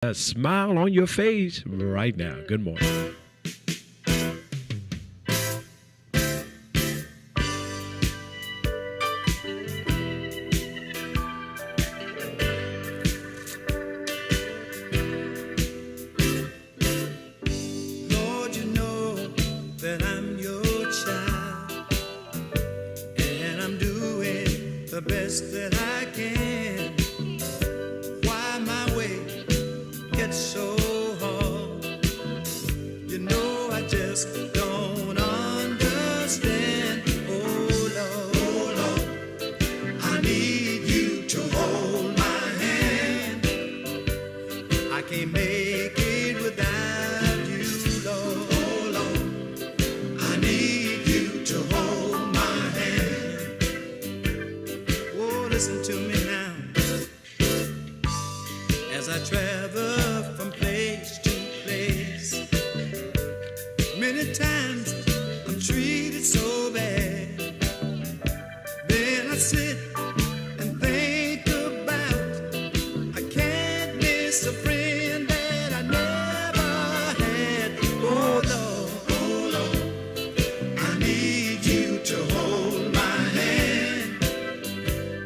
a smile on your face right now. Good morning. Lord, you know that I'm your child, and I'm doing the best that I can. Why my way gets so hard? You know I just don't understand. Oh Lord, I need you to hold my hand. I can't make it without you, Lord. Oh Lord, I need you to hold my hand. Oh, listen to me now. As I travel from place to place, many times I'm treated so bad. Then I sit and think about I can't miss a friend that I never had. Oh Lord, I need you to hold my hand.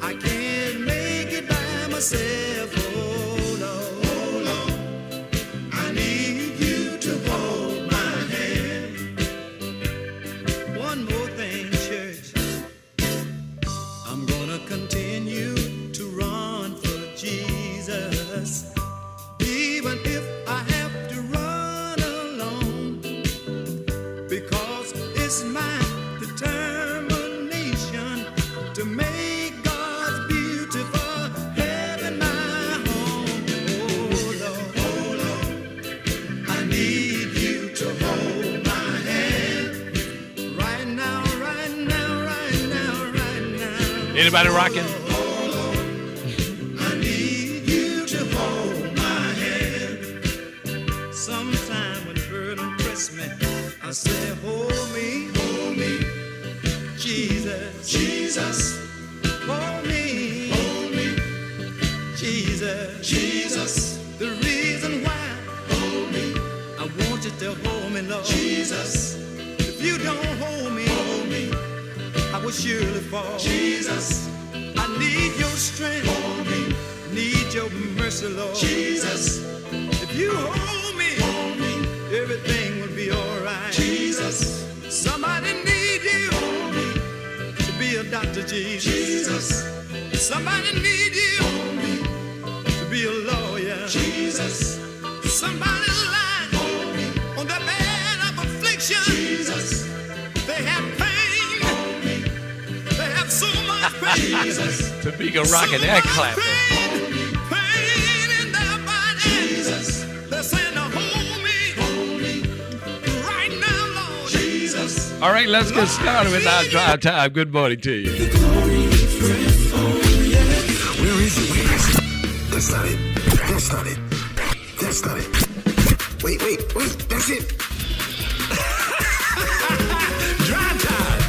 I can't make it by myself. Oh Lord, I need you to hold my hand. One more thing, church. I'm gonna continue to run for Jesus, even if I have to run alone, because it's my determination to make God's beautiful heaven my home. Oh Lord, I need you to hold my hand right now, right now, right now, right now. Anybody rocking? I need you to hold my hand. Sometime when burden press me, I say, hold me, Jesus, Jesus. Hold me, Jesus, Jesus. The reason why, hold me, I want you to hold me, Lord, Jesus. If you don't hold me, I will surely fall, Jesus. I need your strength, hold me, need your mercy, Lord, Jesus. If you hold me, everything will be alright, Jesus. Somebody need you, hold me, to be a doctor, Jesus. Somebody need you, hold me, to be a lawyer, Jesus. Somebody's lying, hold me, on the bed of affliction, Jesus. They have pain, hold me, they have so much pain, Jesus. Tamika rocking and clapping. Pain in their body, Jesus. They're saying to hold me right now, Lord, Jesus. All right, let's get started with our drive time. Good morning to you. Where is it? That's not it. That's not it. That's not it. Wait. That's it. Drive time.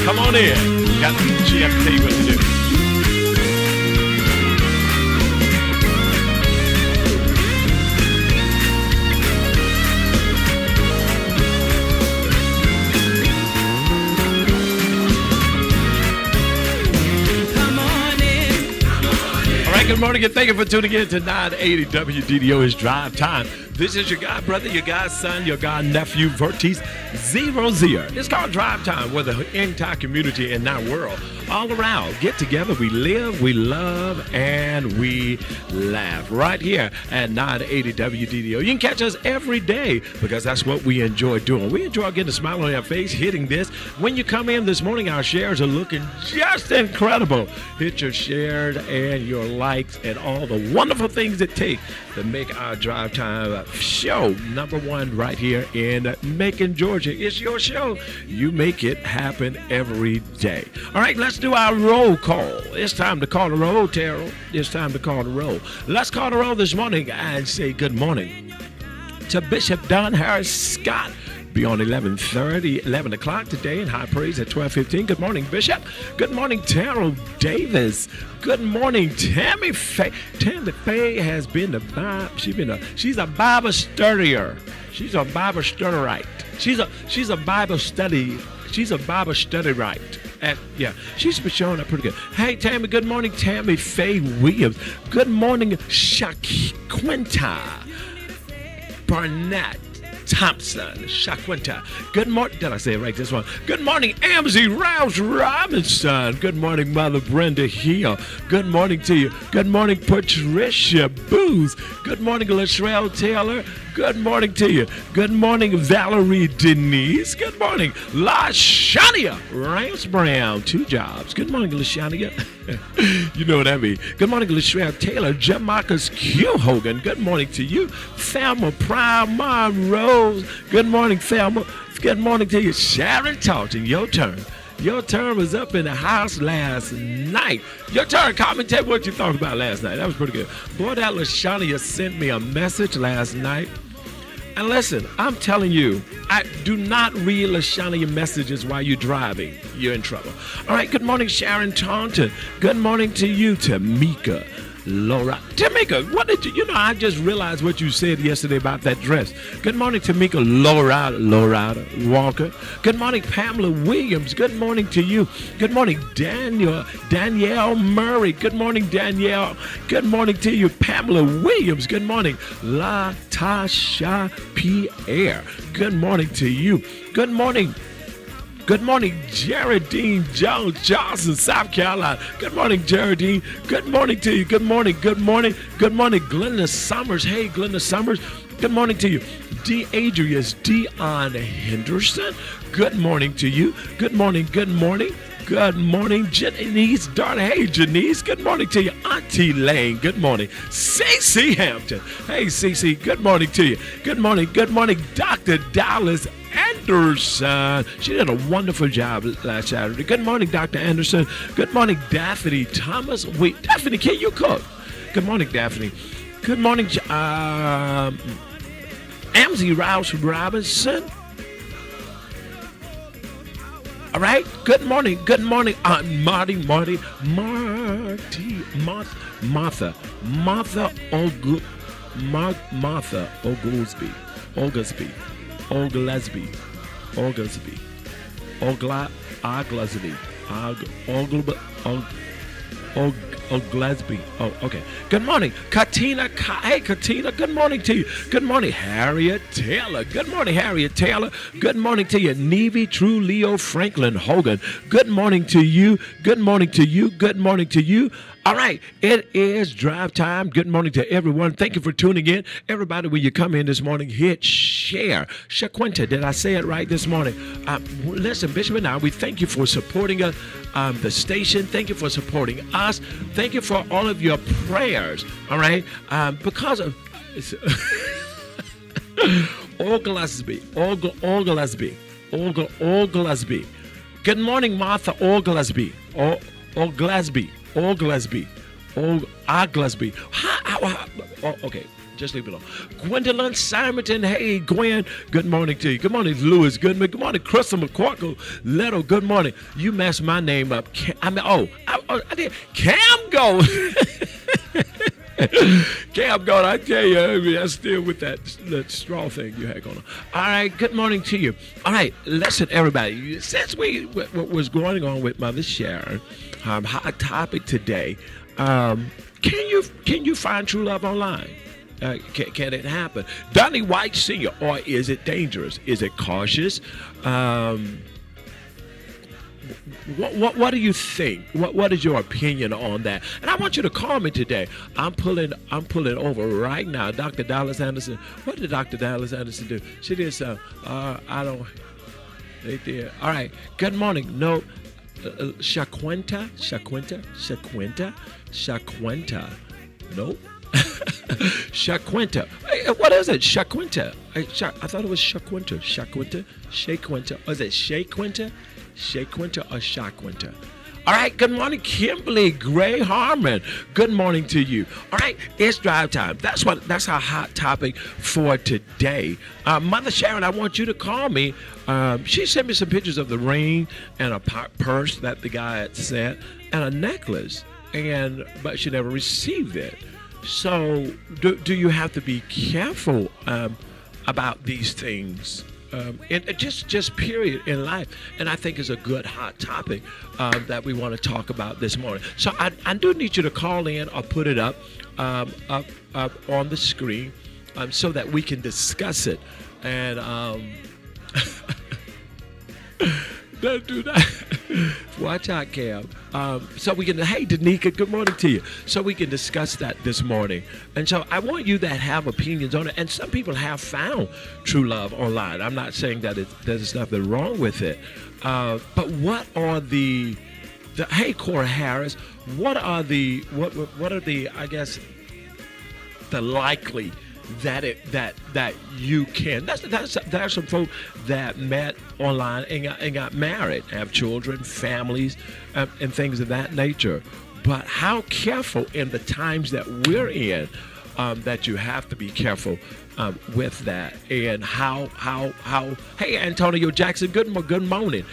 Come on in. Got GFT what to do. All right, good morning and thank you for tuning in to 980 WDDO is Drive Time. This is your God brother, your God son, your God nephew, Vertise, Rozier. It's called Drive Time, where the entire community and our world all around get together. We live, we love, and we laugh right here at 980 WDDO. You can catch us every day because that's what we enjoy doing. We enjoy getting a smile on our face, hitting this. When you come in this morning, our shares are looking just incredible. Hit your shares and your likes and all the wonderful things it takes to make our Drive Time show number one right here in Macon, Georgia. It's your show. You make it happen every day. All right, let's let's do our roll call. It's time to call the roll, Terrell. It's time to call the roll. Let's call the roll this morning and say good morning to Bishop Don Harris Scott. Be on 11 o'clock today in High Praise at 12:15. Good morning, Bishop. Good morning, Terrell Davis. Good morning, Tammy Faye. Tammy Faye has been she's a Bible studier. She's a Bible studierite. She's a Bible study. She's a Bible studierite. She's been showing up pretty good. Hey, Tammy. Good morning, Tammy Faye Williams. Good morning, Shaquinta Barnett Thompson, Shaquinta. Good morning. Did I say it right this one? Good morning, Amzie Rouse Robinson. Good morning, Mother Brenda Hill. Good morning to you. Good morning, Patricia Booth. Good morning, Latrell Taylor. Good morning to you. Good morning, Valerie Denise. Good morning, LaShania Rams Brown. 2 jobs. Good morning, LaShania. You know what I mean. Good morning, Latrell Taylor. Jamarcus Q. Hogan. Good morning to you. Thelma Prime Monroe. Good morning, Thelma. Good morning to you. Sharon Talton. Your turn. Your turn was up in the house last night. Your turn. Comment, tell me what you thought about last night. That was pretty good. Boy, that LaShania sent me a message last night. And listen, I'm telling you, I do not read LaShania messages while you're driving. You're in trouble. All right, good morning, Sharon Taunton. Good morning to you, Tamika Laura. Tamika, what did you know, I just realized what you said yesterday about that dress. Good morning, Tamika Laura Walker. Good morning, Pamela Williams. Good morning to you. Good morning, Danielle Murray. Good morning, Danielle. Good morning to you, Pamela Williams. Good morning, Latasha Pierre. Good morning to you. Good morning. Good morning, Geraldine Johnson, South Carolina. Good morning, Geraldine. Good morning to you. Good morning. Good morning. Good morning, Glenda Summers. Hey, Glenda Summers. Good morning to you. Adrius Dion Henderson. Good morning to you. Good morning. Good morning. Good morning, Janice Darn. Hey, Janice. Good morning to you. Auntie Lane. Good morning. CC Hampton. Hey, CC. Good morning to you. Good morning. Good morning, Dr. Dallas Anderson. She did a wonderful job last Saturday. Good morning, Dr. Anderson. Good morning, Daphne Thomas. Wait, Daphne, can you cook? Good morning, Daphne. Good morning, Amzie Rouse Robinson. All right. Good morning. Good morning, Aunt Martha Oglesby. Gillespie. Oh, okay. Good morning, Katina. Hey, Katina. Good morning to you. Good morning, Harriet Taylor. Good morning, Harriet Taylor. Good morning to you, Neve True Leo Franklin Hogan. Good morning to you. Good morning to you. Good morning to you. All right, it is drive time. Good morning to everyone. Thank you for tuning in. Everybody, when you come in this morning, hit share. Shaquinta, did I say it right this morning? Listen, Bishop and I, we thank you for supporting us, the station. Thank you for supporting us. Thank you for all of your prayers, all right? Because of... Oglesby. Good morning, Martha Oglesby. Oglesby. Okay, just leave it alone. Gwendolyn Simonton, hey, Gwen, good morning to you. Good morning, Lewis Goodman. Good morning, Crystal McCorkle. Leto, good morning. You messed my name up. I did. Cam Go. Cam Go, I tell you, I'm still with that straw thing you had going on. All right, good morning to you. All right, listen, everybody. Since what was going on with Mother Sharon, hot topic today. Can you find true love online? Can it happen? Donnie White Sr., or is it dangerous? Is it cautious? What do you think? What is your opinion on that? And I want you to call me today. I'm pulling over right now. Dr. Dallas Anderson. What did Dr. Dallas Anderson do? She did some. I don't. They did. All right. Good morning. No. Shaquinta. Nope. Shaquinta. Hey, what is it? Shaquinta. I thought it was Shaquinta. Shaquinta. Or is it Shaquinta or Shaquinta? All right, good morning, Kimberly Gray Harmon. Good morning to you. All right, it's drive time. That's our hot topic for today. Mother Sharon, I want you to call me. She sent me some pictures of the ring and a purse that the guy had sent and a necklace, but she never received it. So do you have to be careful about these things? And just period in life, and I think is a good hot topic that we want to talk about this morning. So I do need you to call in or put it up on the screen so that we can discuss it. And don't do that. Watch out, Cam. So we can, hey, Danica, good morning to you. So we can discuss that this morning. And so I want you that have opinions on it. And some people have found true love online. I'm not saying that there's nothing wrong with it. But what are the hey, Cora Harris, what are the, I guess, the likely that you can. There's some folk that met online and got married, have children, families, and things of that nature. But how careful in the times that we're in, that you have to be careful with that, and how. Hey, Antonio Jackson, good morning.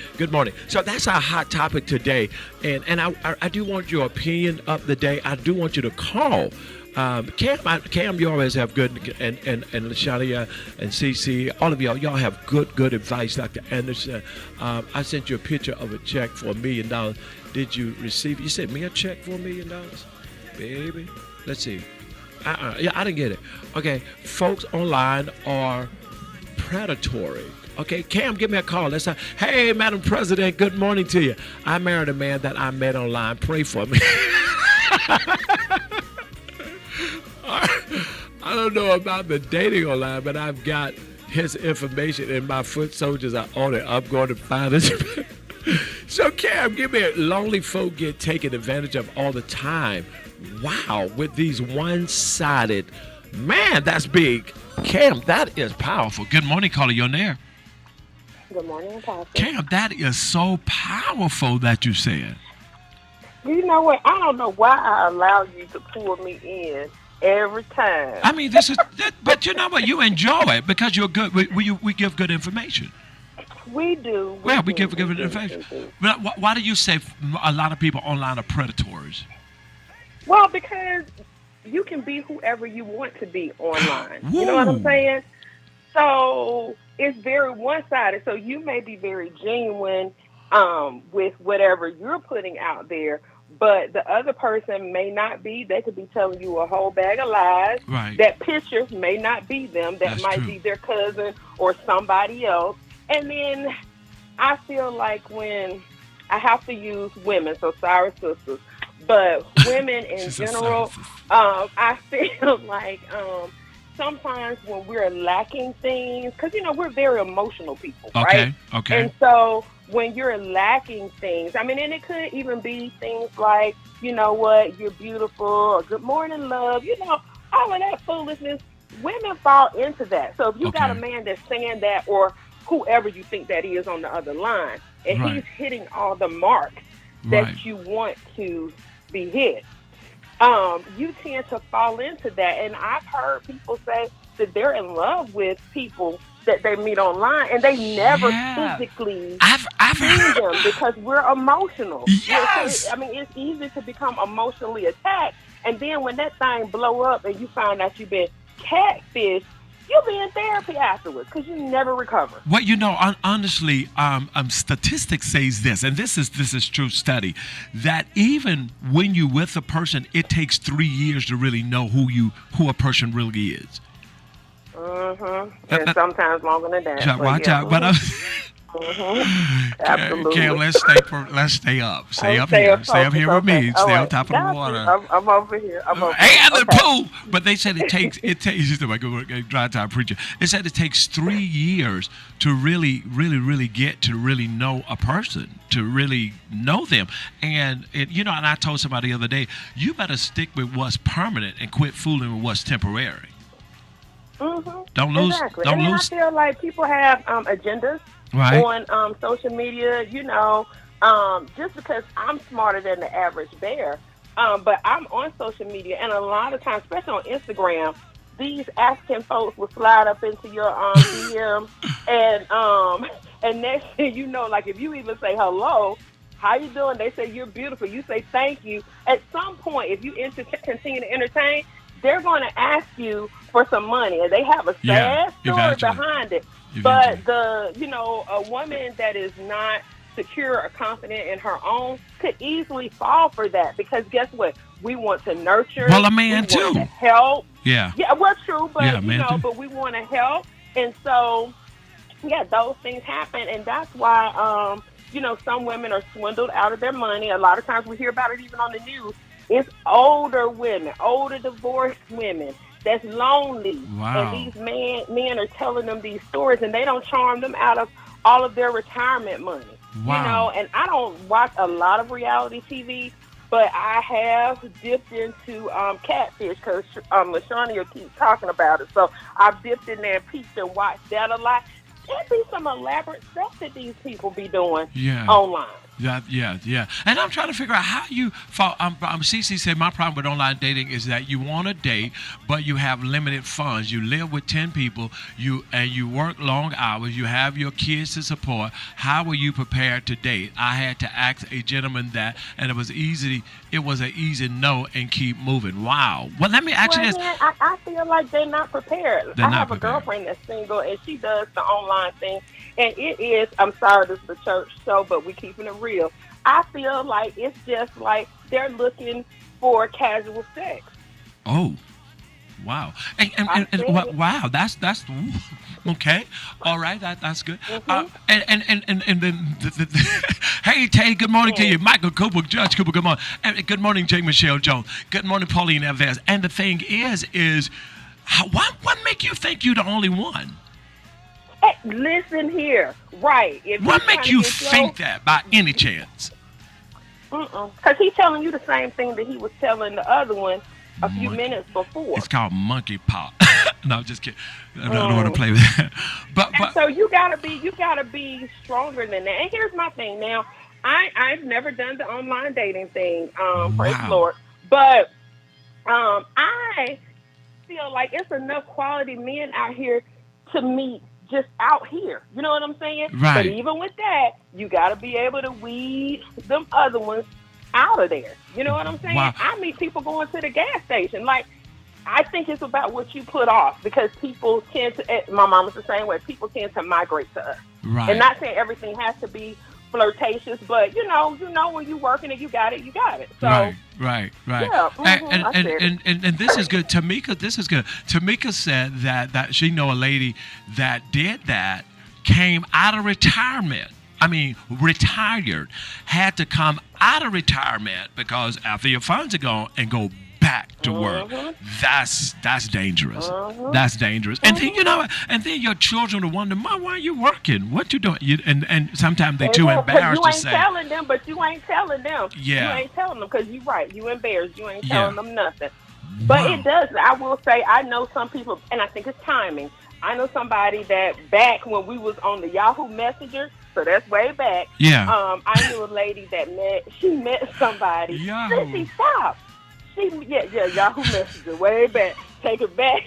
So that's our hot topic today, and I do want your opinion of the day. I do want you to call. Cam, you always have good, and Lashania and CC, all of y'all have good advice. Dr. Anderson, I sent you a picture of a check for $1 million. Did you receive it? You sent me a check for $1 million? Baby, let's see. Yeah, I didn't get it. Okay, folks online are predatory. Okay, Cam, give me a call. Hey, Madam President, good morning to you. I married a man that I met online. Pray for me. I don't know about the dating online, but I've got his information and my foot soldiers are on it. I'm going to find it. So, Cam, give me a lonely folk get taken advantage of all the time. Wow, with these one-sided, man, that's big. Cam, that is powerful. Good morning, caller. You're on there. Good morning, Pastor. Cam, that is so powerful that you said. You know what? I don't know why I allow you to pull me in every time. I mean, but you know what? You enjoy it because you're good. We give good information. We do. We give good information. But why do you say a lot of people online are predators? Well, because you can be whoever you want to be online. You know what I'm saying? So it's very one-sided. So you may be very genuine with whatever you're putting out there, but the other person may not be. They could be telling you a whole bag of lies. Right. That picture may not be them. That might be their cousin or somebody else. And then I feel like when I have to use women, so sorry sisters, but women in general, I feel like sometimes when we're lacking things, because, we're very emotional people, right? Okay. And so when you're lacking things, I mean, and it could even be things like, you know what, you're beautiful, or good morning, love, all of that foolishness. Women fall into that. So if you got a man that's saying that, or whoever you think that is on the other line, and he's hitting all the marks that you want to be hit, you tend to fall into that. And I've heard people say that they're in love with people that they meet online, and they never physically see them because we're emotional. Yes. I mean, it's easy to become emotionally attached, and then when that thing blow up and you find out you've been catfished, you'll be in therapy afterwards because you never recover. Well, honestly, statistics says this, and this is true study, that even when you're with a person, it takes 3 years to really know who a person really is. And sometimes longer than that. Watch out, but absolutely. Cam, let's stay up. Stay up here with me. Stay on top of the water. I'm over here. Hey, at the pool. But they said it takes dry time preacher. It said it takes 3 years to really get to really know a person, to really know them. And and I told somebody the other day, you better stick with what's permanent and quit fooling with what's temporary. Don't lose. Exactly. Don't and lose. I feel like people have agendas on social media. just because I'm smarter than the average bear. But I'm on social media, and a lot of times, especially on Instagram, these African folks will slide up into your DM, and next thing you know, like if you even say hello, how you doing? They say you're beautiful. You say thank you. At some point, if you continue to entertain, they're going to ask you for some money, and they have a sad story behind it. But a woman that is not secure or confident in her own could easily fall for that, because guess what? We want to nurture. Well, a man we want too. To help. Yeah. Yeah. Well, true, but but we want to help, and so those things happen, and that's why some women are swindled out of their money. A lot of times we hear about it even on the news. It's older women, older divorced women that's lonely, wow. And these men are telling them these stories, and they don't charm them out of all of their retirement money. Wow. And I don't watch a lot of reality TV, but I have dipped into catfish because LaShawn will keep talking about it. So I've dipped in there and peeked and watched that a lot. There'd be some elaborate stuff that these people be doing online. Yeah. And I'm trying to figure out how you fall. CC said my problem with online dating is that you want to date, but you have limited funds. You live with 10 people, you work long hours, you have your kids to support. How were you prepared to date? I had to ask a gentleman that, and it was easy. It was an easy no and keep moving. Wow. Well, let me ask you this. I feel like they're not prepared. I have a girlfriend that's single, and she does the online thing. And it is, I'm sorry, this is the church show, but we're keeping it real. I feel like it's just like they're looking for casual sex. Oh, wow. And wow, that's okay. All right, that's good. Mm-hmm. And then, hey, Tay, good morning to you. Michael Cooper, Judge Cooper, good morning. And good morning, J. Michelle Jones. Good morning, Pauline Alves. And the thing is what make you think you're the only one? Hey, listen here, right? What make you think that by any chance? Because he's telling you the same thing that he was telling the other one a few minutes before. It's called monkey pop. No, I'm just kidding. I don't want to play with that. But so you gotta be stronger than that. And here's my thing. Now, I've never done the online dating thing. Praise the Lord. But I feel like it's enough quality men out here to meet just out here. You know what I'm saying? Right. But even with that, you got to be able to weed them other ones out of there. You know what I'm saying? Wow. I meet people going to the gas station. Like, I think it's about what you put off, because people tend to, my mama's the same way, people tend to migrate to us. Right. And not saying everything has to be flirtatious, but you know when you working it, you got it. So right. Yeah, and this is good. Tamika, this is good. Tamika said that she know a lady that did that, came out of retirement. I mean, retired, had to come out of retirement because after your funds are gone and go back to work. That's dangerous. That's dangerous. And then and then your children will wonder, Mom, why are you working? What you doing? And sometimes they too embarrassed to say. You ain't telling them, but you ain't telling them. Yeah. You ain't telling them because you're right. You embarrassed. You ain't telling them nothing. Wow. But it does. I will say, I know some people, and I think it's timing. I know somebody that back when we was on the Yahoo Messenger, so that's way back. Yeah. I knew a lady that met somebody. Yahoo. Sissy, stop. Yahoo Messenger, way back. Take it back.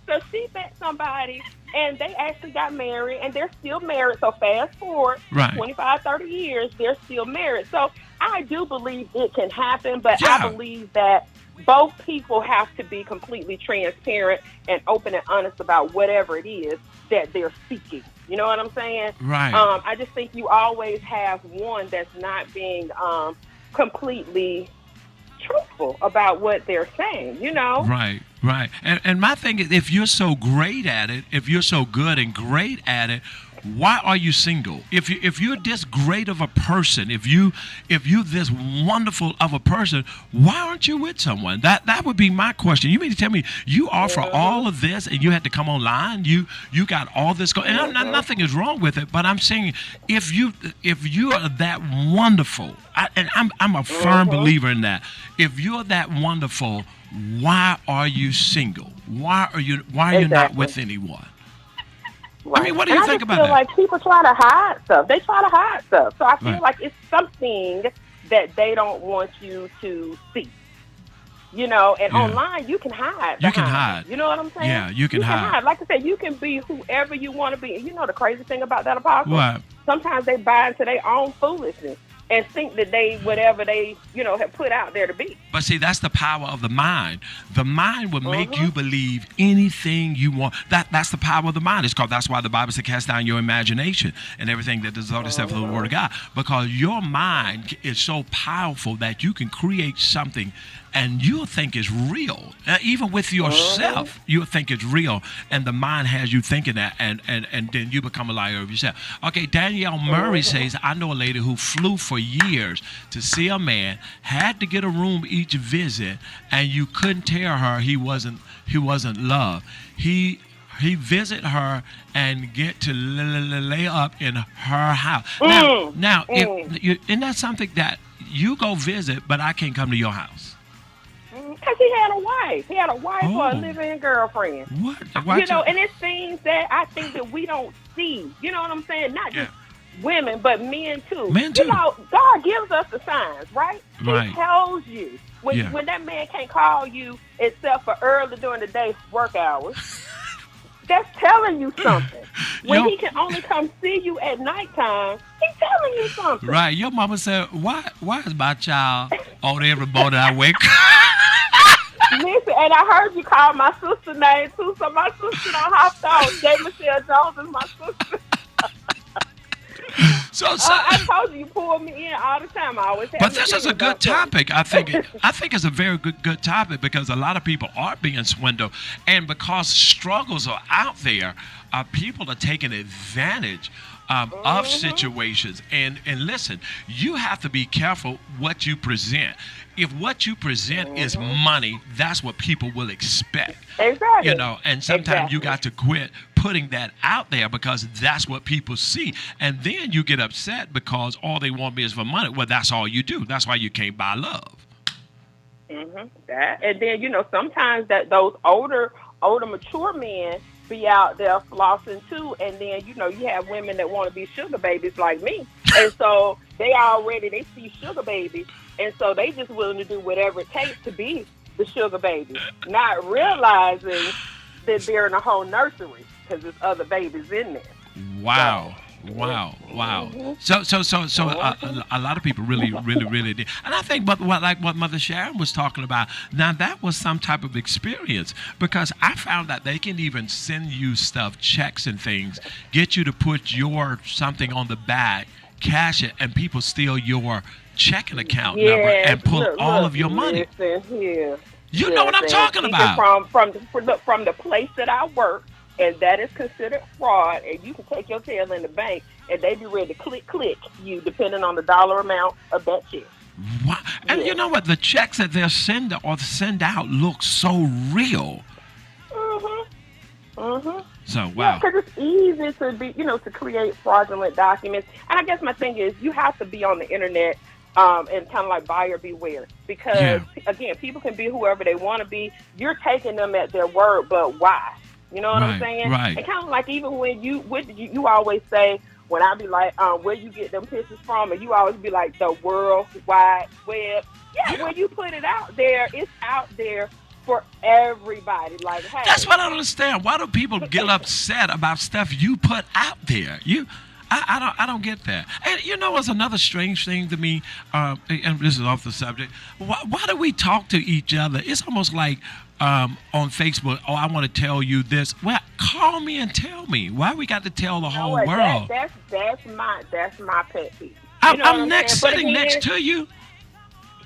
So she met somebody, and they actually got married, and they're still married. So fast forward, 25, 30 years, they're still married. So I do believe it can happen, but I believe that both people have to be completely transparent and open and honest about whatever it is that they're seeking. You know what I'm saying? Right. I just think you always have one that's not being completely truthful about what they're saying, you know? Right. And my thing is, if you're so great at it, if you're so good and great at it, why are you single? If you're this great of a person, if you're this wonderful of a person, why aren't you with someone? That would be my question. You mean to tell me you offer all of this and you had to come online? You got all this going, and nothing is wrong with it. But I'm saying if you are that wonderful, and I'm a firm believer in that. If you're that wonderful, why are you single? Why are you not with anyone? I mean, what do you think about that? I just feel like people try to hide stuff. They try to hide stuff. So I feel like it's something that they don't want you to see. You know, and online you can hide. You can hide. You know what I'm saying? Yeah, you can hide. Like I said, you can be whoever you want to be. And you know the crazy thing about that, Apostle? What? Sometimes they buy into their own foolishness and think that they, whatever they, have put out there to be. But see, that's the power of the mind. The mind will make you believe anything you want. That's the power of the mind. That's why the Bible says cast down your imagination and everything that does not except for the word of God. Because your mind is so powerful that you can create something and you'll think it's real. Even with yourself, you'll think it's real. And the mind has you thinking that, and then you become a liar of yourself. Okay, Danielle Murray says, I know a lady who flew for years to see a man, had to get a room each visit, and you couldn't tell her he wasn't loved. He visit her and get to lay up in her house. Now, isn't that something that you go visit, but I can't come to your house? Because he had a wife. He had a wife or a living girlfriend. What? And it's things that I think that we don't see. You know what I'm saying? Not just women, but men too. God gives us the signs, right? He tells you. When that man can't call you except for early during the day work hours, that's telling you something. When he can only come see you at nighttime, he's telling you something. Right. Your mama said, why is my child on every morning I wake? Listen, and I heard you call my sister name too, so my sister don't hopped on. J. Michelle Jones is my sister. I told you pull me in all the time. I always have. But this is a good topic. I think it's a very good topic because a lot of people are being swindled, and because struggles are out there, people are taking advantage of situations. And listen, you have to be careful what you present. If what you present is money, that's what people will expect. Exactly. And sometimes you got to quit putting that out there because that's what people see. And then you get upset because all they want me is for money. Well, that's all you do. That's why you can't buy love. That, and then, sometimes that those older, mature men be out there flossing too. And then, you have women that want to be sugar babies like me. And so they see sugar babies. And so they just willing to do whatever it takes to be the sugar baby, not realizing that they're in a whole nursery because there's other babies in there. Wow. So a lot of people really did. And I think what Mother Sharon was talking about, now that was some type of experience because I found that they can even send you stuff, checks and things, get you to put your something on the back, cash it, and people steal your checking account number and pull all of your money. Listen here. You know what I'm talking about. From the place that I work, and that is considered fraud, and you can take your tail in the bank, and they be ready to click you, depending on the dollar amount of that check. Wow. And you know what? The checks that they'll send out look so real. So, wow. Because it's easy to be, to create fraudulent documents. And I guess my thing is you have to be on the internet and kind of like buyer beware. Because, again, people can be whoever they want to be. You're taking them at their word, but why? You know what I'm saying? Right. And kind of like even when you always say, when I be like, where you get them pictures from, and you always be like, the World Wide Web. Yeah, when you put it out there, it's out there for everybody. Like, hey. That's what I don't understand. Why do people get upset about stuff you put out there? I don't get that. And what's another strange thing to me, and this is off the subject, why do we talk to each other? It's almost like on Facebook, I want to tell you this. Well, call me and tell me. Why we got to tell the whole world? That's my pet peeve. I'm sitting next to you.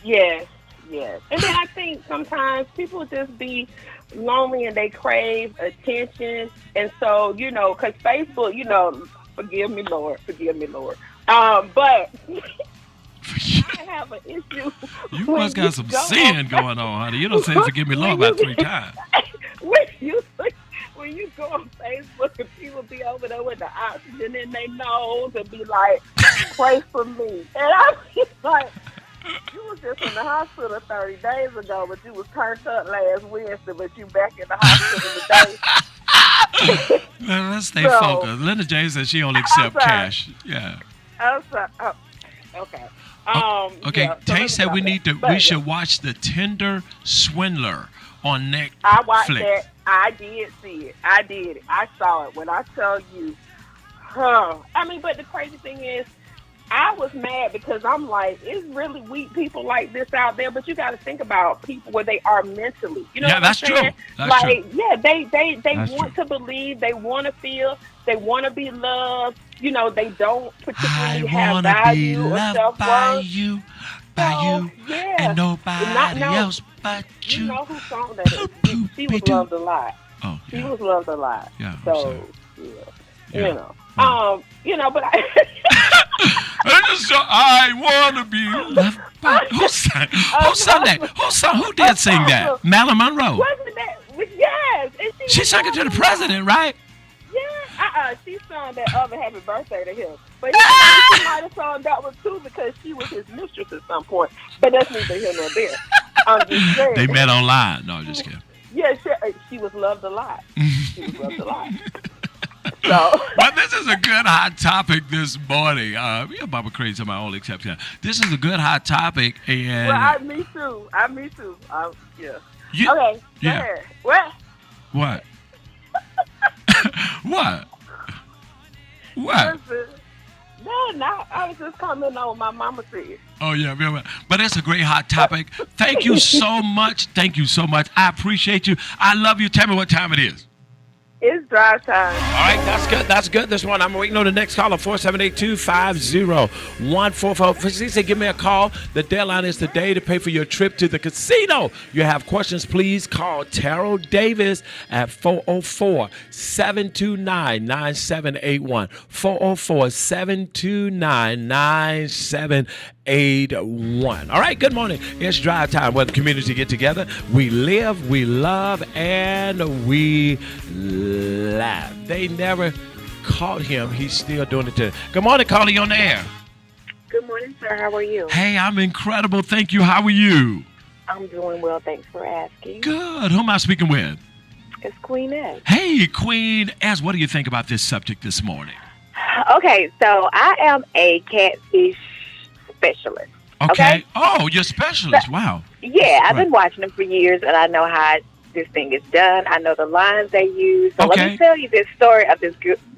Yes. And then I think sometimes people just be lonely and they crave attention. And so, because Facebook, forgive me, Lord. But I have an issue. You must got some sin going on, honey. You don't say forgive me, Lord, about 3 times. When you go on Facebook and people be over there with the oxygen in their nose and be like, pray for me. And I be like, you was just in the hospital 30 days ago, but you was turned up last Wednesday, but you back in the hospital today. Let's stay focused. Linda James says she only accept cash. Yeah. Okay. Okay. Yeah, Tay said we should watch The Tender Swindler on Netflix. I watched that. I did see it. I did. I saw it. When I tell you, I mean, but the crazy thing is, I was mad because I'm like, it's really weak people like this out there. But you got to think about people where they are mentally. You know what I'm saying? That's true. Yeah, they want to believe, they want to feel, they want to be loved. You know, they don't particularly have value or self-worth. By you, yeah. and nobody else but you. You know whose song that is? She was loved a lot. Oh, yeah. She was loved a lot. Yeah. So, Yeah. you know, but I want to be loved by. Who sang that? Who did sing that? Marilyn Monroe. Wasn't that? Yes. And she sang it to the president, right? Yeah. She sung that other Happy Birthday to him. But she might have sung that one too because she was his mistress at some point. But that's neither here nor there. I'm just saying. They met online. No, just kidding. Yeah, she was loved a lot. She was loved a lot. So. Well, this is a good hot topic this morning. Baba Crazy, my only exception. This is a good hot topic, and me too. Yeah. Okay. Go ahead. What? What? Listen, no. I was just commenting on what my mama said. Oh yeah, but it's a great hot topic. Thank you so much. Thank you so much. I appreciate you. I love you. Tell me what time it is. It's drive time. All right, that's good. This one, I'm waiting on the next caller, 478-250-1444. She said, give me a call. The deadline is today to pay for your trip to the casino. You have questions, please call Terrell Davis at 404-729-9781. 404-729-9781. All right, good morning. It's drive time where the community get together. We live, we love, and we laugh. They never caught him. He's still doing it today. Good morning, caller. You on the air. Good morning, sir. How are you? Hey, I'm incredible. Thank you. How are you? I'm doing well. Thanks for asking. Good. Who am I speaking with? It's Queen S. Hey, Queen S. What do you think about this subject this morning? Okay, so I am a catfish specialist. Okay. Oh, you're a specialist. Wow. Yeah, I've been watching them for years, and I know how this thing is done. I know the lines they use. So let me tell you this story of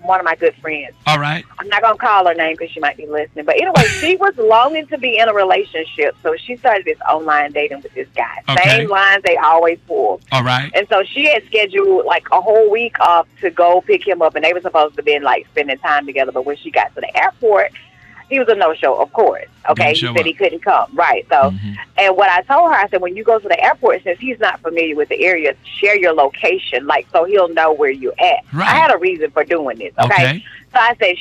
one of my good friends. All right. I'm not going to call her name because she might be listening. But anyway, she was longing to be in a relationship, so she started this online dating with this guy. Okay. Same lines they always pull. All right. And so she had scheduled like a whole week off to go pick him up, and they were supposed to be like spending time together. But when she got to the airport, he was a no-show, of course. Okay, he said he couldn't come. Right. So, and what I told her, I said, when you go to the airport, since he's not familiar with the area, share your location, like so he'll know where you're at. Right. I had a reason for doing this. Okay. So I said,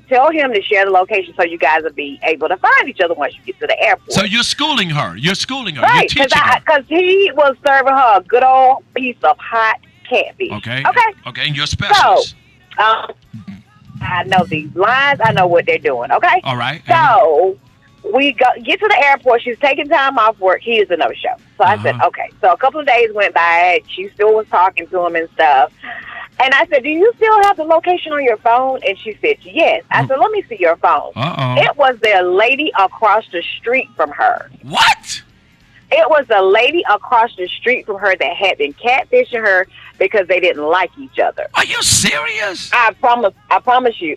tell him to share the location so you guys will be able to find each other once you get to the airport. So you're schooling her. You're Right. Because he was serving her a good old piece of hot catfish. Okay. Okay. Okay. And you're a specialist. So, I know these lines. I know what they're doing. Okay. All right. So we get to the airport. She's taking time off work. He is a no-show. So I said, okay. So a couple of days went by. She still was talking to him and stuff. And I said, do you still have the location on your phone? And she said, yes. I said, let me see your phone. It was the lady across the street from her. What? It was the lady across the street from her that had been catfishing her because they didn't like each other. Are you serious? I promise you,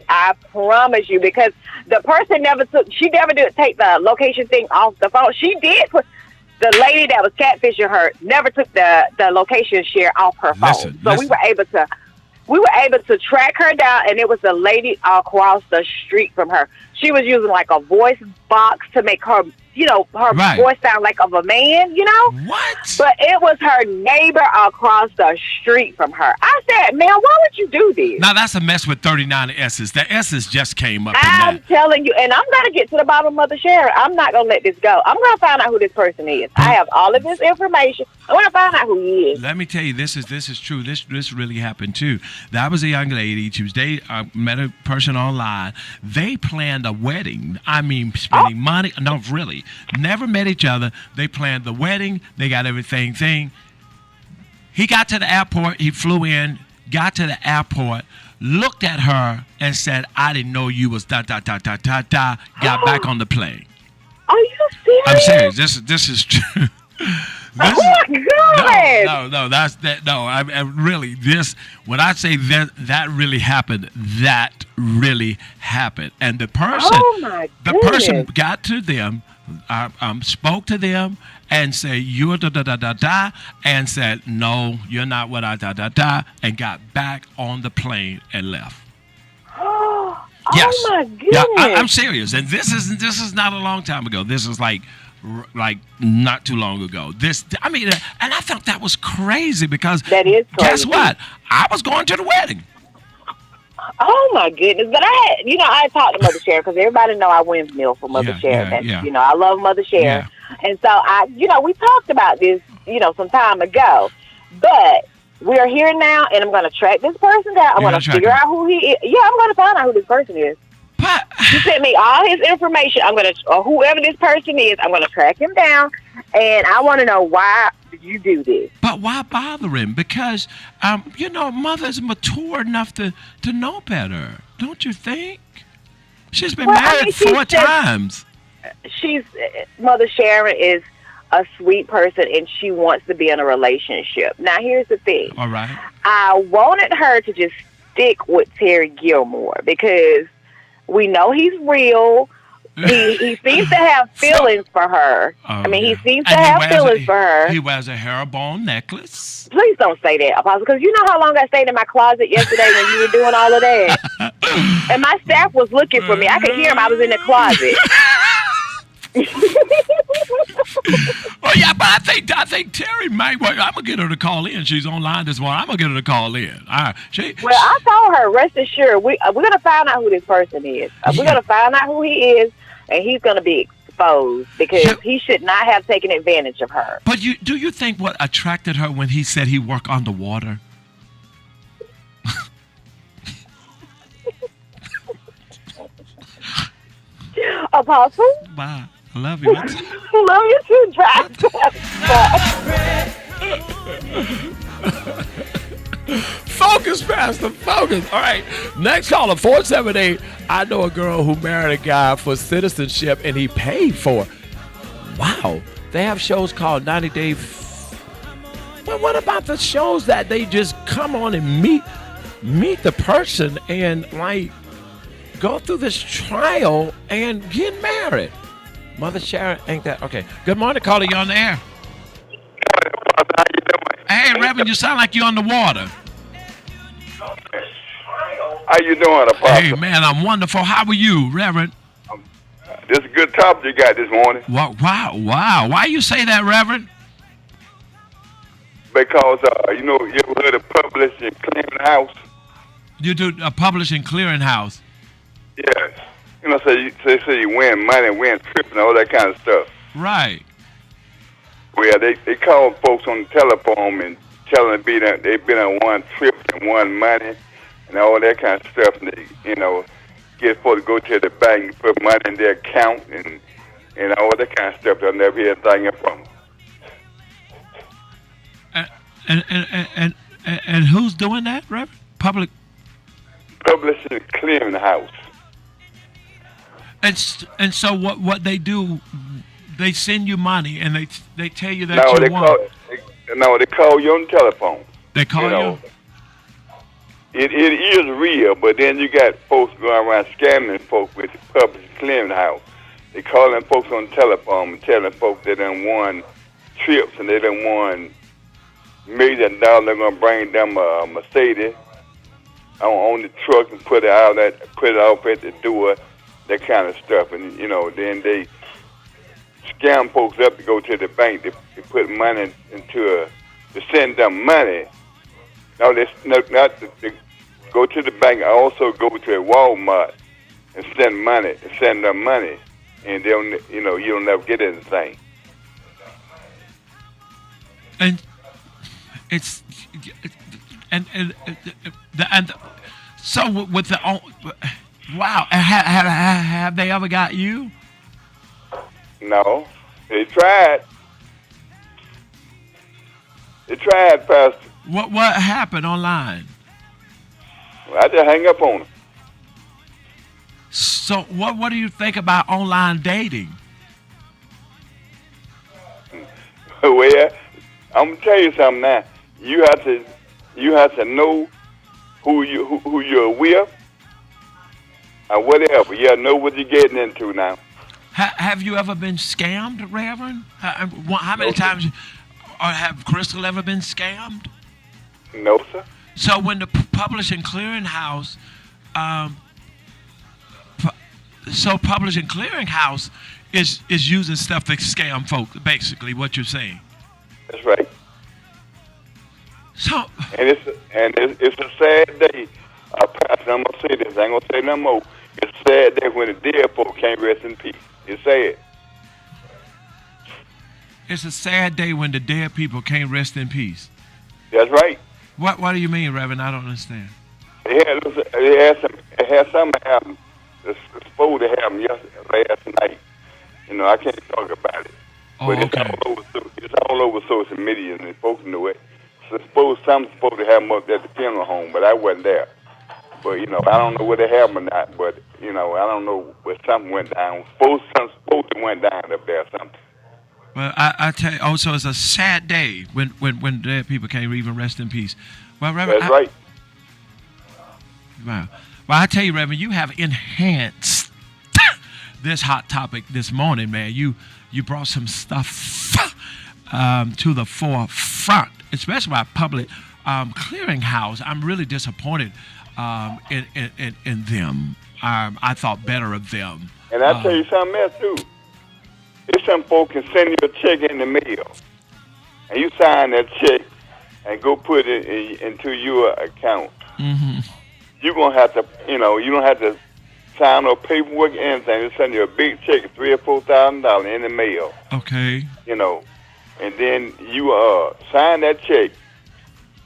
because the person she never did take the location thing off the phone. She did put, the lady that was catfishing her never took the location share off her phone. We were able to track her down, and it was the lady across the street from her. She was using like a voice box to make her, voice sound like of a man, What? But it was her neighbor across the street from her. I said, man, why would you do this? Now, that's a mess with 39 S's. The S's just came up. I'm telling you, and I'm going to get to the bottom of the share. I'm not going to let this go. I'm going to find out who this person is. I have all of this information. I want to find out who he is. Let me tell you, this is true. This really happened, too. That was a young lady. She was met a person online. They planned a wedding. I mean, spending money. No, really. Never met each other. They planned the wedding. They got everything. He got to the airport. He flew in. got to the airport, looked at her, and said, "I didn't know you was da da da da da da." Got back on the plane. Are you serious? I'm serious. This is true. Oh my God! No, that's that. No, I really this. When I say that really happened, that really happened. And the person, Oh my the goodness. person got to them, spoke to them, and said, "You're da da da da da," and said, "No, you're not what I da da da," and got back on the plane and left. Oh Yes. my goodness! Yeah, I'm serious, and this is not a long time ago. This is like not too long ago. I mean, and I thought that was crazy because That is guess crazy. what? I was going to the wedding. Oh my goodness! But I talked to Mother Sharon because everybody know I windmill for Mother Yeah, Sharon. yeah, And, yeah. I love Mother Sharon, and so we talked about this, some time ago. But we are here now, and I'm going to track this person down. I'm You're going gonna to track figure him. out who he is. Yeah, I'm going to find out who this person is. But He sent me all his information. I'm going to, or whoever this person is, I'm going to track him down, and I want to know why did you do this? why bother him? Because mother's mature enough to know better, don't you think? She's been Well, I married mean, she 4 said- times. Mother Sharon is a sweet person, and she wants to be in a relationship. Now, here's the thing. All right. I wanted her to just stick with Terry Gilmore because we know he's real. He seems to have feelings for her. Oh, he yeah. seems to And he have wears feelings for her. He wears a herringbone necklace. Please don't say that, Apostle, because you know how long I stayed in my closet yesterday when you were doing all of that? And my staff was looking for me. I could hear him. I was in the closet. Oh yeah, but I think Terry might. Well, I'm gonna get her to call in. She's online this morning. I'm gonna get her to call in. All right. Well, I told her, rest assured, we're going to find out who this person is. We're going to find out who he is, and he's going to be exposed because he should not have taken advantage of her. But do you think what attracted her when he said he worked underwater? Apostle, Bye. I love you. love you too, drive. Focus, Pastor. Focus. All right. Next caller, 478. I know a girl who married a guy for citizenship and he paid for it. Wow. They have shows called 90 Day. Well, what about the shows that they just come on and meet the person and go through this trial and get married? Mother Sharon, ain't that okay? Good morning, caller. You on the air? How you doing? Hey, Reverend, you sound like you're on the water. How you doing, Apostle? Hey, man, I'm wonderful. How are you, Reverend? This is a good topic you got this morning Wow. Why you say that, Reverend? because you ever heard of publishing clearing house? You do a publishing clearinghouse. Yes. They say you win money, win trips, and all that kind of stuff. Right. Well, they call folks on the telephone and tell them they've been on one trip and won money and all that kind of stuff. And they, get folks to go to the bank and put money in their account and all that kind of stuff. They'll never hear anything from them. And who's doing that, Reverend? Publishing clearing house. And so what they do, they send you money and they tell you that No, you they won. they call you on the telephone. They call you. It is real, but then you got folks going around scamming folks with the public clearing house. They calling folks on the telephone and telling folks they done won trips and they done won $1 million. They're gonna bring them a Mercedes on the truck and put it off at the door, that kind of stuff. And then they scam folks up to go to the bank. They put money to send them money. No, not to go to the bank. I also go to a Walmart and send them money, and you don't never get anything. And it's and so with the wow, have they ever got you? No, they tried. Pastor. What happened online? I just hang up on them. So what do you think about online dating? Well, I'm gonna tell you something now. You have to know who you're with or whatever. You know what you're getting into now. Have you ever been scammed, Reverend? How many No, sir. times? Or have Crystal ever been scammed? No, sir. So when the Publishing Clearinghouse, Publishing Clearinghouse is using stuff to scam folks, basically what you're saying. That's right. So And it's a sad day. Pastor, I'm gonna say this. I ain't gonna say no more. It's a sad day when the dead folk can't rest in peace. It's sad. it's a sad day when the dead people can't rest in peace. That's right. What do you mean, Reverend? I don't understand. It had something happen. It's supposed to happen last night. You know, I can't talk about it. Oh, But okay. it's all over social media, and folks know it. So something's supposed to happen up at the funeral home, but I wasn't there. But, you know, I don't know whether it happened or not, but, you know, I don't know where something went down. Something supposed to went down up there or something. Well, I tell you, so it's a sad day when dead people can't even rest in peace. Well, Reverend, That's right. Wow. Well, I tell you, Reverend, you have enhanced this hot topic this morning, man. You brought some stuff to the forefront, especially by Public Clearinghouse. I'm really disappointed in them. I thought better of them. And I'll tell you something else, too. There's some folks can send you a check in the mail, and you sign that check and go put it into your account. Mm-hmm. You're going to have to, you know, you don't have to sign no paperwork or anything. They send you a big check of $3,000 or $4,000 in the mail. Okay. You know, and then you sign that check,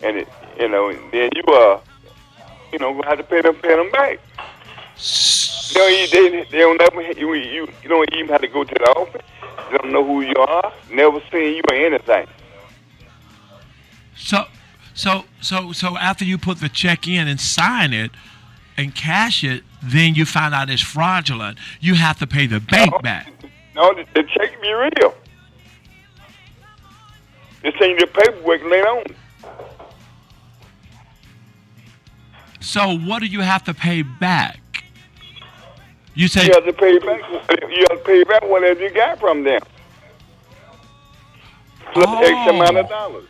and it, you know, then you gonna have to pay them back. They don't never you don't even have to go to the office. They don't know who you are. Never seen you or anything. So after you put the check in and sign it and cash it, then you find out it's fraudulent. You have to pay the bank back. No, the check be real. They send you the paperwork later on. So what do you have to pay back? You say You have to pay back. You have to pay back whatever you got from them. Plus X amount of dollars.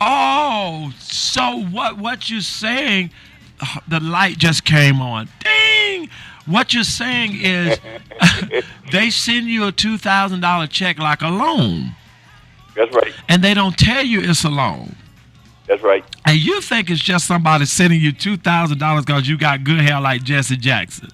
Oh, so what you're saying, the light just came on. Ding! What you're saying is they send you a $2,000 check like a loan. That's right. And they don't tell you it's a loan. That's right. And you think it's just somebody sending you $2,000 because you got good hair like Jesse Jackson.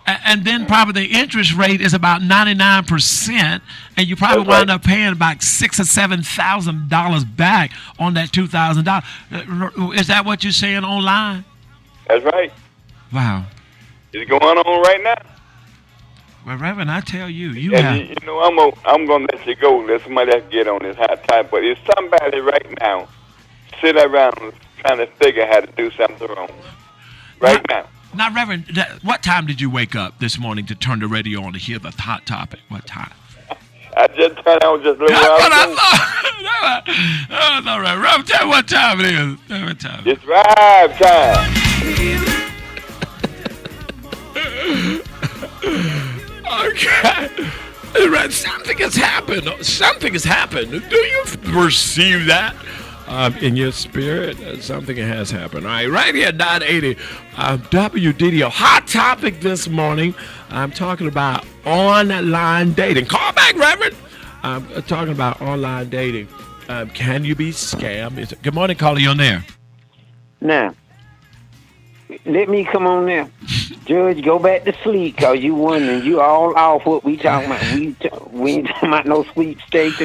And then probably the interest rate is about 99%, and you probably wind up paying about $6,000 or $7,000 back on that $2,000. Is that what you're saying online? That's right. Wow. It's going on right now. Well, Reverend, I tell you, You know, I'm gonna let you go. Let somebody else get on this hot type. But it's somebody right now sit around trying to figure how to do something wrong. Right now. Now, Reverend, what time did you wake up this morning to turn the radio on to hear the hot topic? What time? I just turned on just a little That's what while I ago. thought. That's all right. Reverend, tell me what time it is. Tell me what time it is. It's drive time. Okay. Right. Something has happened. Something has happened. Do you perceive that in your spirit? Something has happened. All right here, 980 WDDO. Hot topic this morning. I'm talking about online dating. Call back, Reverend. I'm talking about online dating. Can you be scammed? Good morning, caller. You on there? Now, let me come on there. Judge, go back to sleep, because you wondering. You all off what we talking about. We ain't talking about no sweepstakes.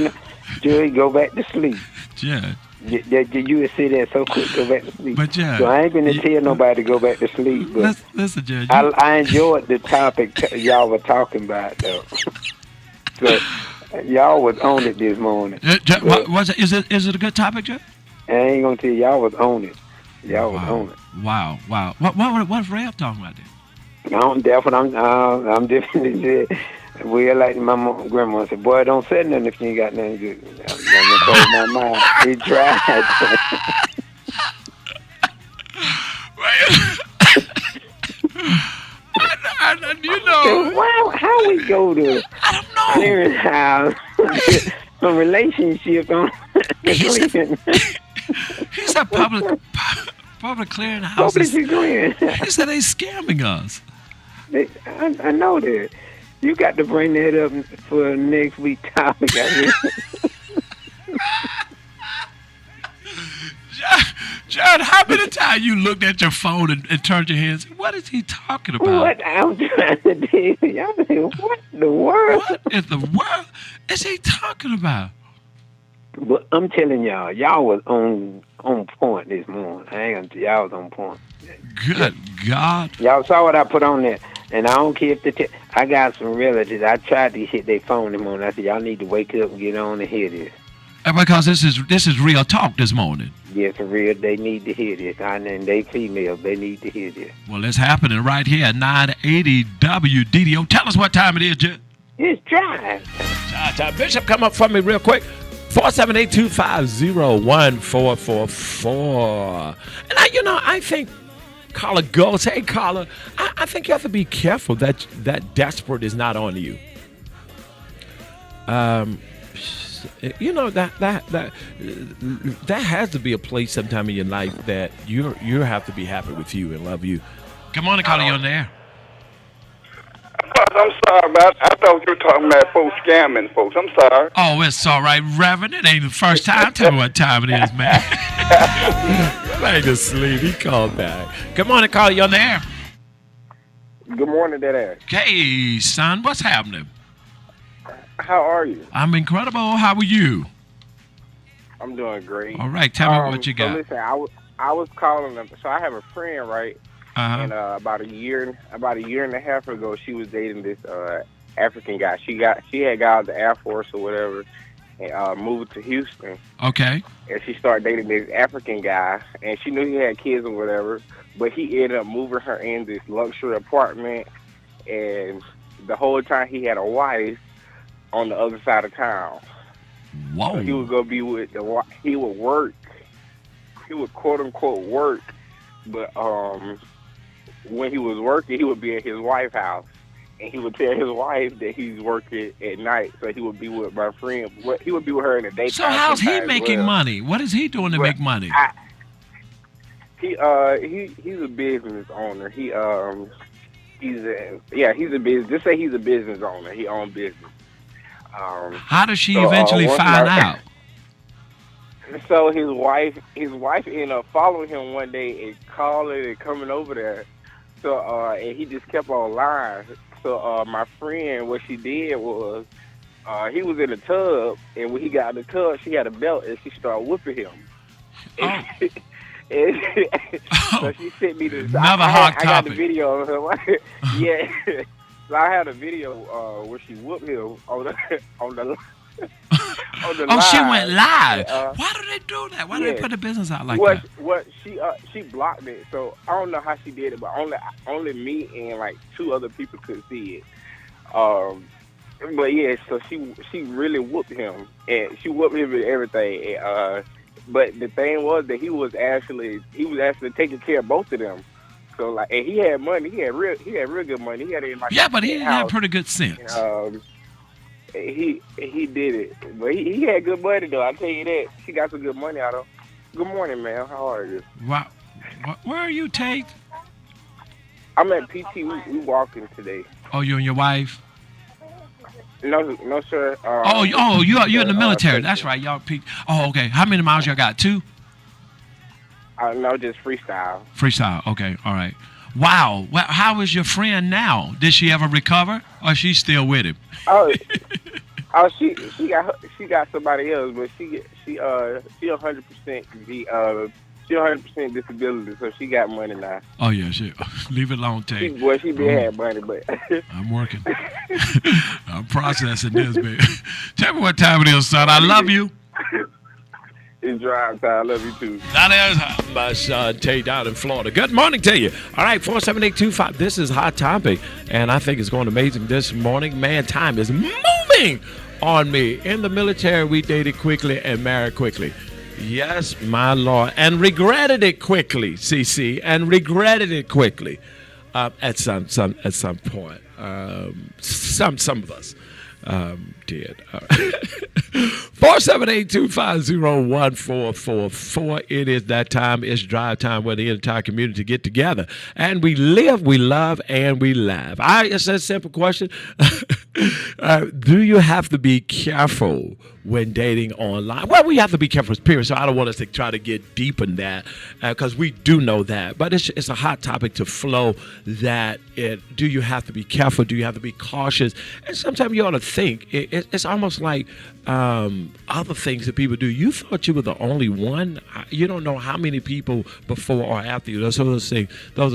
Judge, go back to sleep. Judge. You would say that so quick, go back to sleep. But, Judge, so I ain't going to tell nobody to go back to sleep. But listen, Judge. I enjoyed the topic y'all were talking about, though. So y'all was on it this morning. Is it a good topic, Judge? I ain't gonna tell you, y'all was on it. Y'all was on it. Wow. What's Rev talking about then? That's what I'm definitely said. Well, like my grandma said, boy, don't say nothing if you ain't got nothing good. I'm gonna close my mouth. He tried. You know. How we go to I don't know. clearinghouse some relationship on He's a public clearinghouse. public agreement. He said they scamming us. I know that. You got to bring that up for next week topic. John, how many times you looked at your phone and turned your head and said, what is he talking about? What I'm trying to tell you, y'all say, what in the world? What in the world is he talking about? But I'm telling y'all was on point this morning. I ain't gonna tell y'all was on point. Good God. Y'all saw what I put on there. And I don't care if I got some relatives. I tried to hit their phone this morning. I said, y'all need to wake up and get on and hear this. Because this is real talk this morning. Yes, for real. They need to hear this. And they females, they need to hear this. Well, it's happening right here at 980 WDDO. Tell us what time it is, Jet. It's drive. Bishop, come up for me real quick. 478-250-1444. And I think caller goes, hey caller, I think you have to be careful that desperate is not on you. That has to be a place sometime in your life that you have to be happy with you and love you. Good morning, caller, you're on the air. I'm sorry about. I thought you were talking about folks scamming folks. I'm sorry. Oh, it's all right, Reverend. It ain't the first time. Tell me what time it is, man. Like to sleep. He called back. Good morning, caller. You on the air? Good morning, that ass. Hey, son. What's happening? How are you? I'm incredible. How are you? I'm doing great. All right. Tell me what you got. So listen, I was calling them. So I have a friend, right? Uh-huh. And about a year and a half ago, she was dating this African guy. She had got out of the Air Force or whatever, and moved to Houston. Okay. And she started dating this African guy, and she knew he had kids or whatever. But he ended up moving her in this luxury apartment, and the whole time he had a wife on the other side of town. Whoa. So he was gonna be with he would work. He would quote unquote work, but when he was working, he would be at his wife's house, and he would tell his wife that he's working at night, so he would be with my friend. He would be with her in the daytime. So how's he making money? What is he doing to make money? He's a business owner. He's a business. Just say he's a business owner. He owns business. How does she eventually find out? So his wife ended up following him one day and calling and coming over there. So and he just kept on lying. So my friend, what she did was, he was in the tub, and when he got in the tub, she had a belt, and she started whooping him. Oh. So she sent me this. Another hot topic. I got the video of her. Yeah. So I had a video where she whooped him on the Oh, she went live. Why do they do that? Why do they put the business out like that? What she blocked it, so I don't know how she did it, but only me and like two other people could see it. But yeah, so she really whooped him, and she whooped him and everything. But the thing was that he was actually taking care of both of them. So like, and he had money. He had real good money. He had it in like but he didn't have pretty good sense. He did it, but he had good money though. I tell you that. She got some good money out of him. Good morning, man. How are you? Wow. Where are you, Tate? I'm at PT. We walking today. Oh, you and your wife? No, sir. You're in the military. That's right. Y'all peaked. Oh, okay. How many miles y'all got? 2? No, just freestyle. Freestyle. Okay. All right. Wow. Well, how is your friend now? Did she ever recover, or she's still with him? She got somebody else, but she 100% she 100% disability, so she got money now. Oh yeah, shit. Leave it alone, Tate. She did have money, but I'm working. I'm processing this, baby. Tell me what time it is, son. I love you. It's drive time. I love you too. That is my son Tay down in Florida. Good morning to you. All right, 47825. This is Hot Topic, and I think it's going amazing this morning. Man, time is moving on me. In the military, we dated quickly and married quickly. Yes, my Lord. And regretted it quickly, CC, and regretted it quickly at some point. Some of us did. 478-250-1444. It is that time. It's drive time where the entire community get together. And we live, we love, and we laugh. It's a simple question. Do you have to be careful when dating online? Well, we have to be careful, period. So I don't want us to try to get deep in that because we do know that. But it's a hot topic to flow that do you have to be careful? Do you have to be cautious? And sometimes you ought to think. It's almost like other things that people do. You thought you were the only one. You don't know how many people before or after you. Those are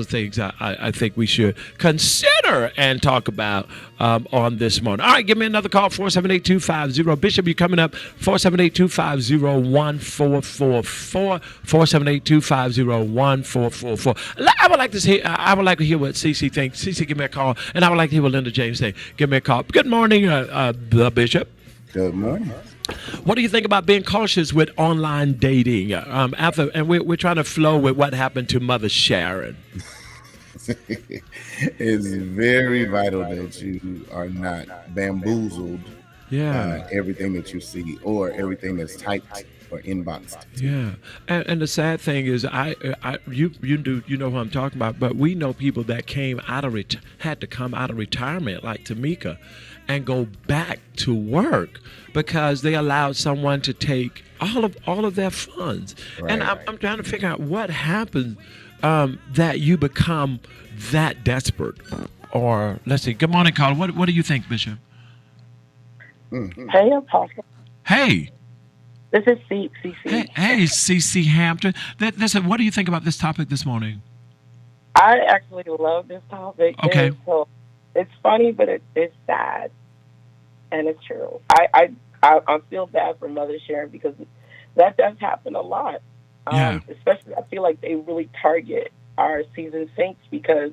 things I think we should consider and talk about on this morning. All right, give me another call, 478-250. Bishop, you coming up, 478-250-1444, 478-250-1444. I would like to hear what CC thinks. CC, give me a call, and I would like to hear what Linda James thinks. Give me a call. Good morning, the Bishop. Good morning. What do you think about being cautious with online dating? We're trying to flow with what happened to Mother Sharon. It's very vital that you are not bamboozled. Everything that you see or everything that's typed or inboxed. Yeah, and the sad thing is, you know who I'm talking about, but we know people that had to come out of retirement, like Tamika, and go back to work because they allowed someone to take all of their funds. Right. And I'm trying to figure out what happens that you become that desperate. Or let's see. Good morning, Carla. What do you think, Bishop? Hey, Apostle. Hey. This is CC. Hey, CC Hampton. Listen, what do you think about this topic this morning? I actually love this topic. Okay. It's funny, but it's sad, and it's true. I feel bad for Mother Sharon because that does happen a lot. Especially, I feel like they really target our seasoned saints because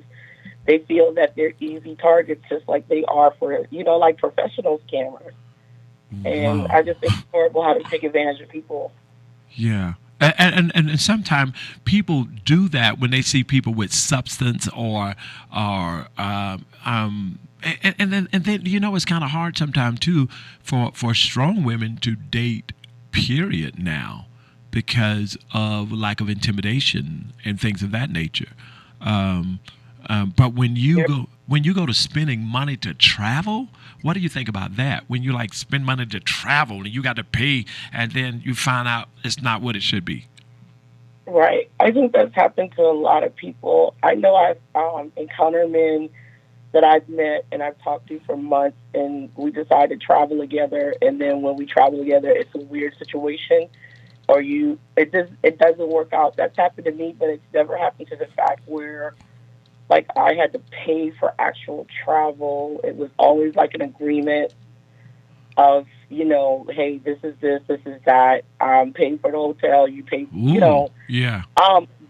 they feel that they're easy targets, just like they are for like professional scammers. And I just think it's horrible how they take advantage of people. Yeah. And sometimes people do that when they see people with substance and then it's kind of hard sometimes too for strong women to date, period, now because of lack of intimidation and things of that nature. But when you go to spending money to travel, what do you think about that? When you spend money to travel and you got to pay, and then you find out it's not what it should be. Right. I think that's happened to a lot of people. I know I've encountered men that I've met and I've talked to for months, and we decide to travel together. And then when we travel together, it's a weird situation, or it doesn't work out. That's happened to me, but it's never happened to the fact where I had to pay for actual travel. It was always an agreement of, hey, this is this is that. I'm paying for the hotel. You pay, Yeah.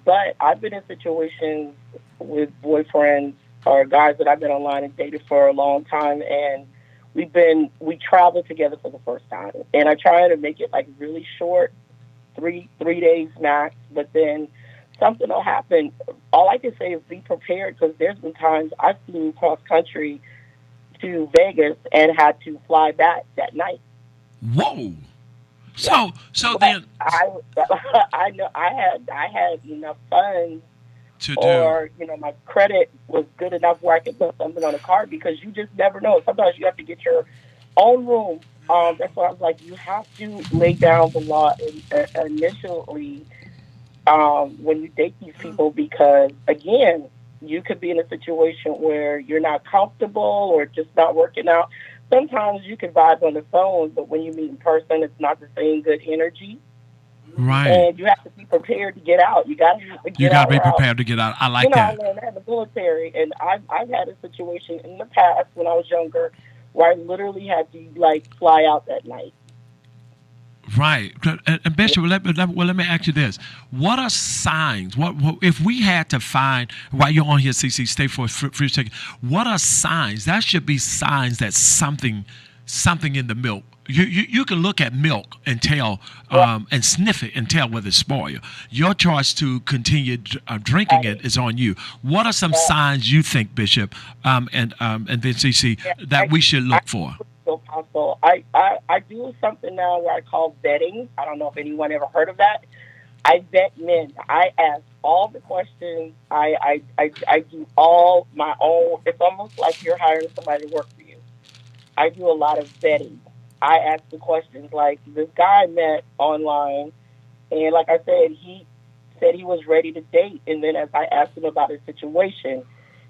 But I've been in situations with boyfriends or guys that I've been online and dated for a long time, and we traveled together for the first time. And I try to make it really short, three days max, but then something will happen. All I can say is be prepared because there's been times I flew cross country to Vegas and had to fly back that night. Whoa! So then I know I had enough funds to do, or my credit was good enough where I could put something on a card because you just never know. Sometimes you have to get your own room. That's why I was like, you have to lay down the law initially. When you date these people, because again, you could be in a situation where you're not comfortable or just not working out. Sometimes you can vibe on the phone, but when you meet in person, it's not the same good energy. Right. And you have to be prepared to get out. You got to be prepared to get out. I like that. I learned that in the military, and I've had a situation in the past when I was younger where I literally had to fly out that night. Right. And Bishop, let me ask you this. What are signs? What if we had to find, while you're on here, CC, stay for a free second, what are signs? That should be signs that something in the milk. You can look at milk and tell, and sniff it and tell whether it's spoiled. Your choice to continue drinking it is on you. What are some signs you think, Bishop, and then CC, that we should look for? So possible. I do something now where I call vetting. I don't know if anyone ever heard of that. I vet men. I ask all the questions. I do all my own. It's almost like you're hiring somebody to work for you. I do a lot of vetting. I ask the questions like this guy I met online, and like I said, he said he was ready to date. And then as I asked him about his situation,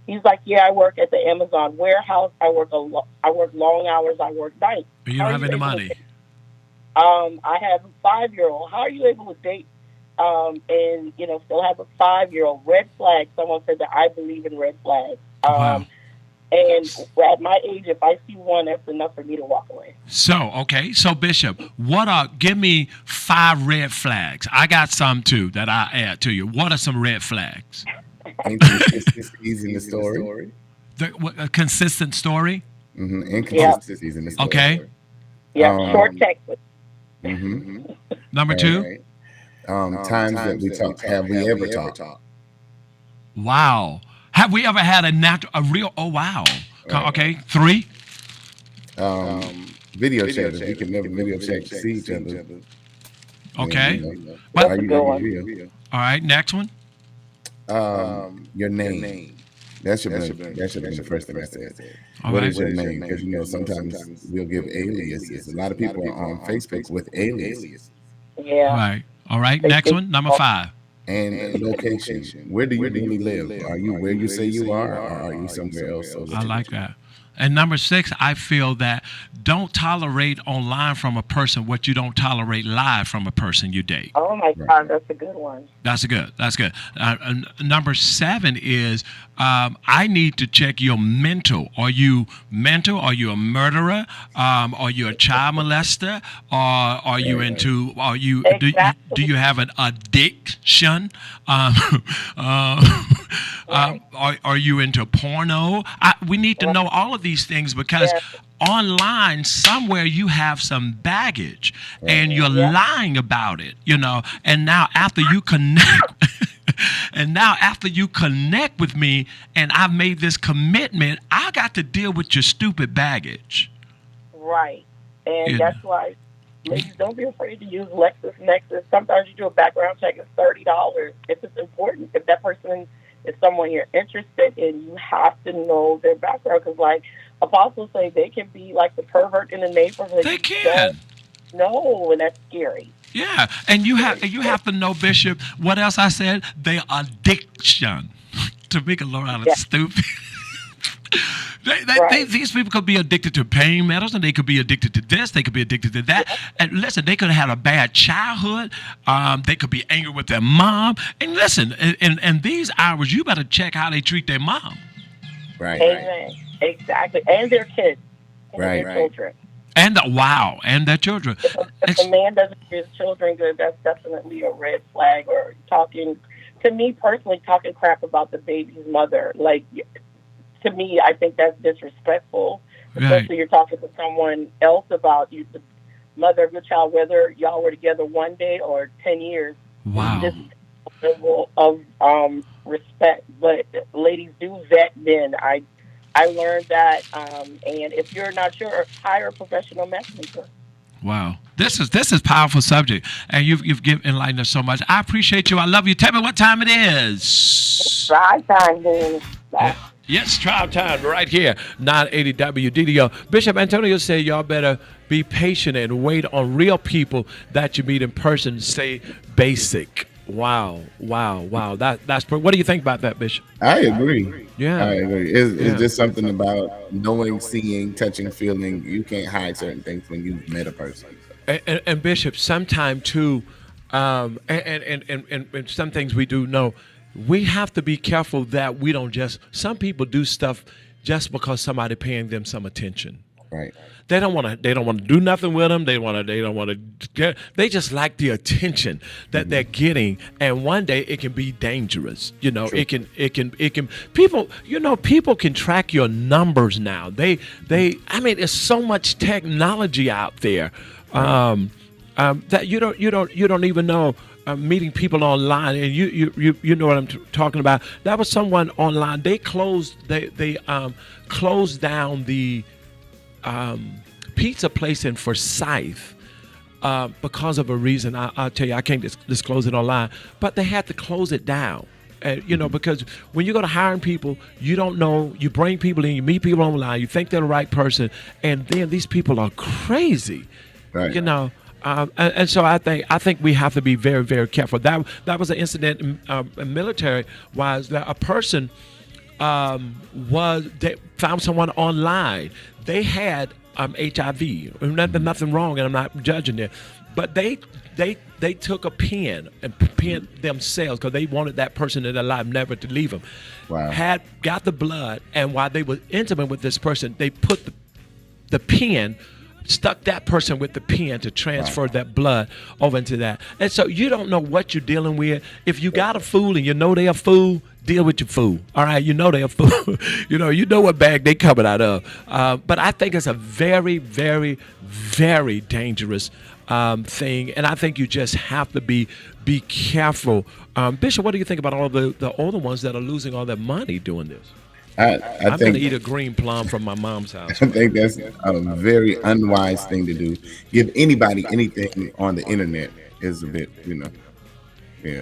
he's like, "Yeah, I work at the Amazon warehouse. I work long hours. I work nights." You don't have any money. I have a 5-year-old. How are you able to date and still have a 5-year-old? Red flag. Someone said that I believe in red flags. Wow. And at my age, if I see one, that's enough for me to walk away. So Bishop, give me 5 red flags. I got some too that I add to you. What are some red flags? Inconsistencies in the story. A consistent story? Mm-hmm. Inconsistencies in the story. Okay. Yeah, short text. Mm-hmm. Number 2? Right. Times that we talk. Have we ever talked? Wow. Have we ever had a real? Oh wow. Right. Okay. 3. Video chat. We can never video chat to see each other. Okay. Are you real? All right. Next one. Your name. That should be the first thing I said. What is your name? Because sometimes we'll give aliases. A lot of people are on Facebook with aliases. Yeah. Right. All right. Next one. Number 5. And location. Where do you really live? Are you where you say you are, or are you somewhere else? I like that. And number 6, I feel that don't tolerate online from a person what you don't tolerate live from a person you date. Oh my God, that's a good one. That's good. Number 7 is I need to check your mental. Are you mental? Are you a murderer? Are you a child molester? Or are you into? Do you have an addiction? Are you into porno? We need to know all of these things because online somewhere you have some baggage and you're lying about it, and now after you connect with me and I've made this commitment, I got to deal with your stupid baggage. Right. And that's why ladies, don't be afraid to use LexisNexis. Sometimes you do a background check, it's $30. If it's important, if that person is someone you're interested in, you have to know their background. Because, like apostles say, they can be like the pervert in the neighborhood. They can. No, and that's scary. Yeah, and you have to know, Bishop. What else I said? Their addiction. Tamika Laura is stupid. These people could be addicted to pain medicine. They could be addicted to this. They could be addicted to that. And listen, they could have had a bad childhood. They could be angry with their mom. And listen, in these hours, you better check how they treat their mom. Right. Amen. Exactly. And their kids. And their children. And their children. If a man doesn't treat his children good, that's definitely a red flag. Or talking, to me personally, talking crap about the baby's mother. Like, to me, I think that's disrespectful. Especially you're talking to someone else about you, the mother of your child, whether y'all were together one day or 10 years. Wow. This level of respect. But ladies, do vet men. I learned that, and if you're not sure, hire a professional messenger. Wow, this is powerful subject, and you've enlightened us so much. I appreciate you. I love you. Tell me what time it is. It's drive time, man. Yes, drive time right here, 980 WDDO. Bishop Antonio said y'all better be patient and wait on real people that you meet in person. Stay basic. Wow. That's what do you think about that, Bishop? I agree. Yeah, I agree. It's just something about knowing, seeing, touching, feeling. You can't hide certain things when you've met a person. And Bishop, sometime too, and some things we do know, we have to be careful that we don't some people do stuff just because somebody paying them some attention. Right. They don't want to do nothing with them. They don't want to. They just like the attention that they're getting, and one day it can be dangerous. You know, True. it can. People, people can track your numbers now. I mean, there's so much technology out there that you don't even know. Meeting people online, and you know what I'm talking about. That was someone online. They closed down the pizza place in Vertise because of a reason. I'll tell you, I can't disclose it online, but they had to close it down. Because when you go to hiring people, you don't know. You bring people in, you meet people online, you think they're the right person, and then these people are crazy. Right. And so I think we have to be very, very careful. That was an incident in military was that a person they found someone online. They had HIV. Nothing wrong, and I'm not judging it, but they took a pen and pinned themselves because they wanted that person in their life never to leave them. Wow. Got the blood, and while they were intimate with this person, they put the pen. Stuck that person with the pen to transfer that blood over into that. And so you don't know what you're dealing with. If you got a fool and you know they're a fool, deal with your fool. All right, you know they're a fool. you know what bag they coming out of. But I think it's a very, very, very dangerous thing. And I think you just have to be careful. Bishop, what do you think about all the older ones that are losing all their money doing this? I'm going to eat a green plum from my mom's house. I think that's a very unwise thing to do. Give anybody anything on the internet is a bit,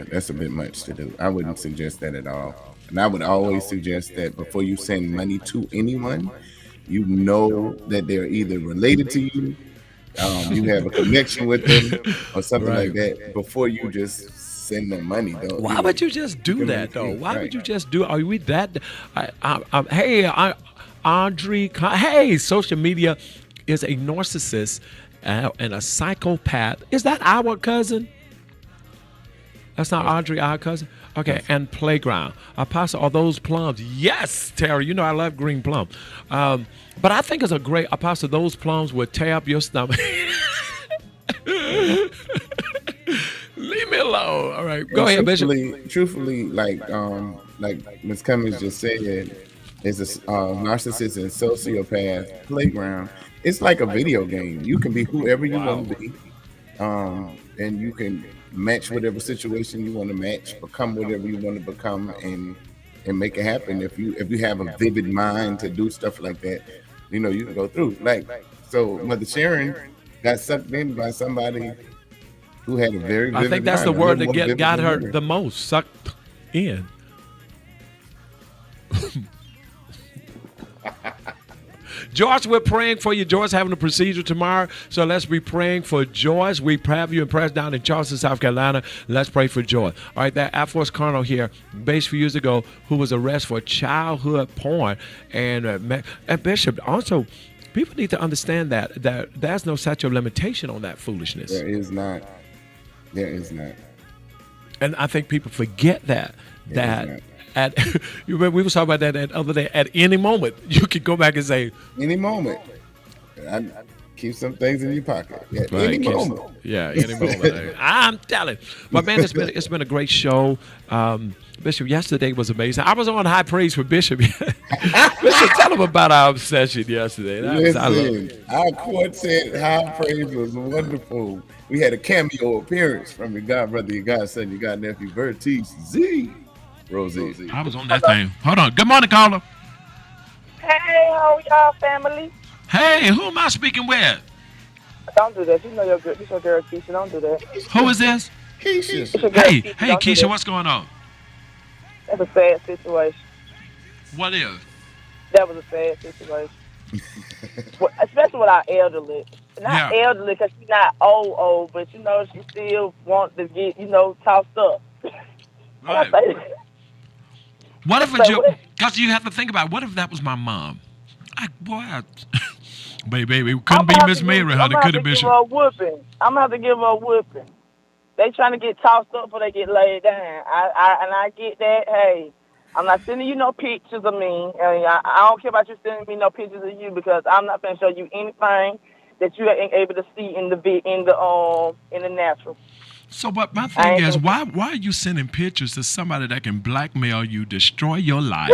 that's a bit much to do. I wouldn't suggest that at all. And I would always suggest that before you send money to anyone, you know that they're either related to you, you have a connection with them, or something like that before you just send them money. Why would you just do that, though? Why would you just do? Are we that? Hey, Audrey. Hey, social media is a narcissist and a psychopath. Is that our cousin? That's not Audrey, our cousin. Okay, and playground. Apostle, are those plums? Yes, Terry. I love green plum. But I think it's a great Apostle. Those plums would tear up your stomach. Leave me alone. All right, go ahead, Bishop. Truthfully, like Ms. Cummings just said, is a narcissist and sociopath playground. It's like a video game. You can be whoever you want to be, and you can match whatever situation you want to match, become whatever you want to become, and make it happen. If you have a vivid mind to do stuff like that, you can go through. So Mother Sharon got sucked in by somebody who had a very vivid I think that's mind. the word that got her the most, sucked in. Joyce, we're praying for you. Joyce having a procedure tomorrow, so let's be praying for Joyce. We have you in prayers down in Charleston, South Carolina. Let's pray for Joyce. All right, that Air Force colonel here, based a few years ago, who was arrested for childhood porn. And Bishop, also, people need to understand that there's no statute of limitation on that foolishness. There is not. And I think people forget that. You remember we were talking about that the other day. At any moment, you could go back and say, any moment. I keep some things in your pocket. At any moment. Yeah, any moment. I'm telling. But man, it's been a great show. Bishop, yesterday was amazing. I was on high praise for Bishop. Bishop, tell him about our obsession yesterday. Listen, our quartet high praise was wonderful. We had a cameo appearance from your god brother, your godson, your god nephew, Vertise Z. Rozier. I was on that thing. Hold on. Good morning, caller. Hey, how y'all, family? Hey, who am I speaking with? Don't do that. You know you're good. This your girl, Keisha. Don't do that. Who is this? Keisha. Hey, Keisha, what's going on? That's a sad situation. What is? That was a sad situation. Especially with our elderly. Not elderly because she's not old, but she still wants to get, tossed up. Right. What if because you have to think about, what if that was my mom? Baby, it couldn't be Miss Mary, honey. Could have been. I'm going to have to give her a whooping. They trying to get tossed up before they get laid down. I get that. Hey, I'm not sending you no pictures of me. I don't care about you sending me no pictures of you because I'm not going to show you anything that you ain't able to see in the natural. So, but my thing is, why are you sending pictures to somebody that can blackmail you, destroy your life,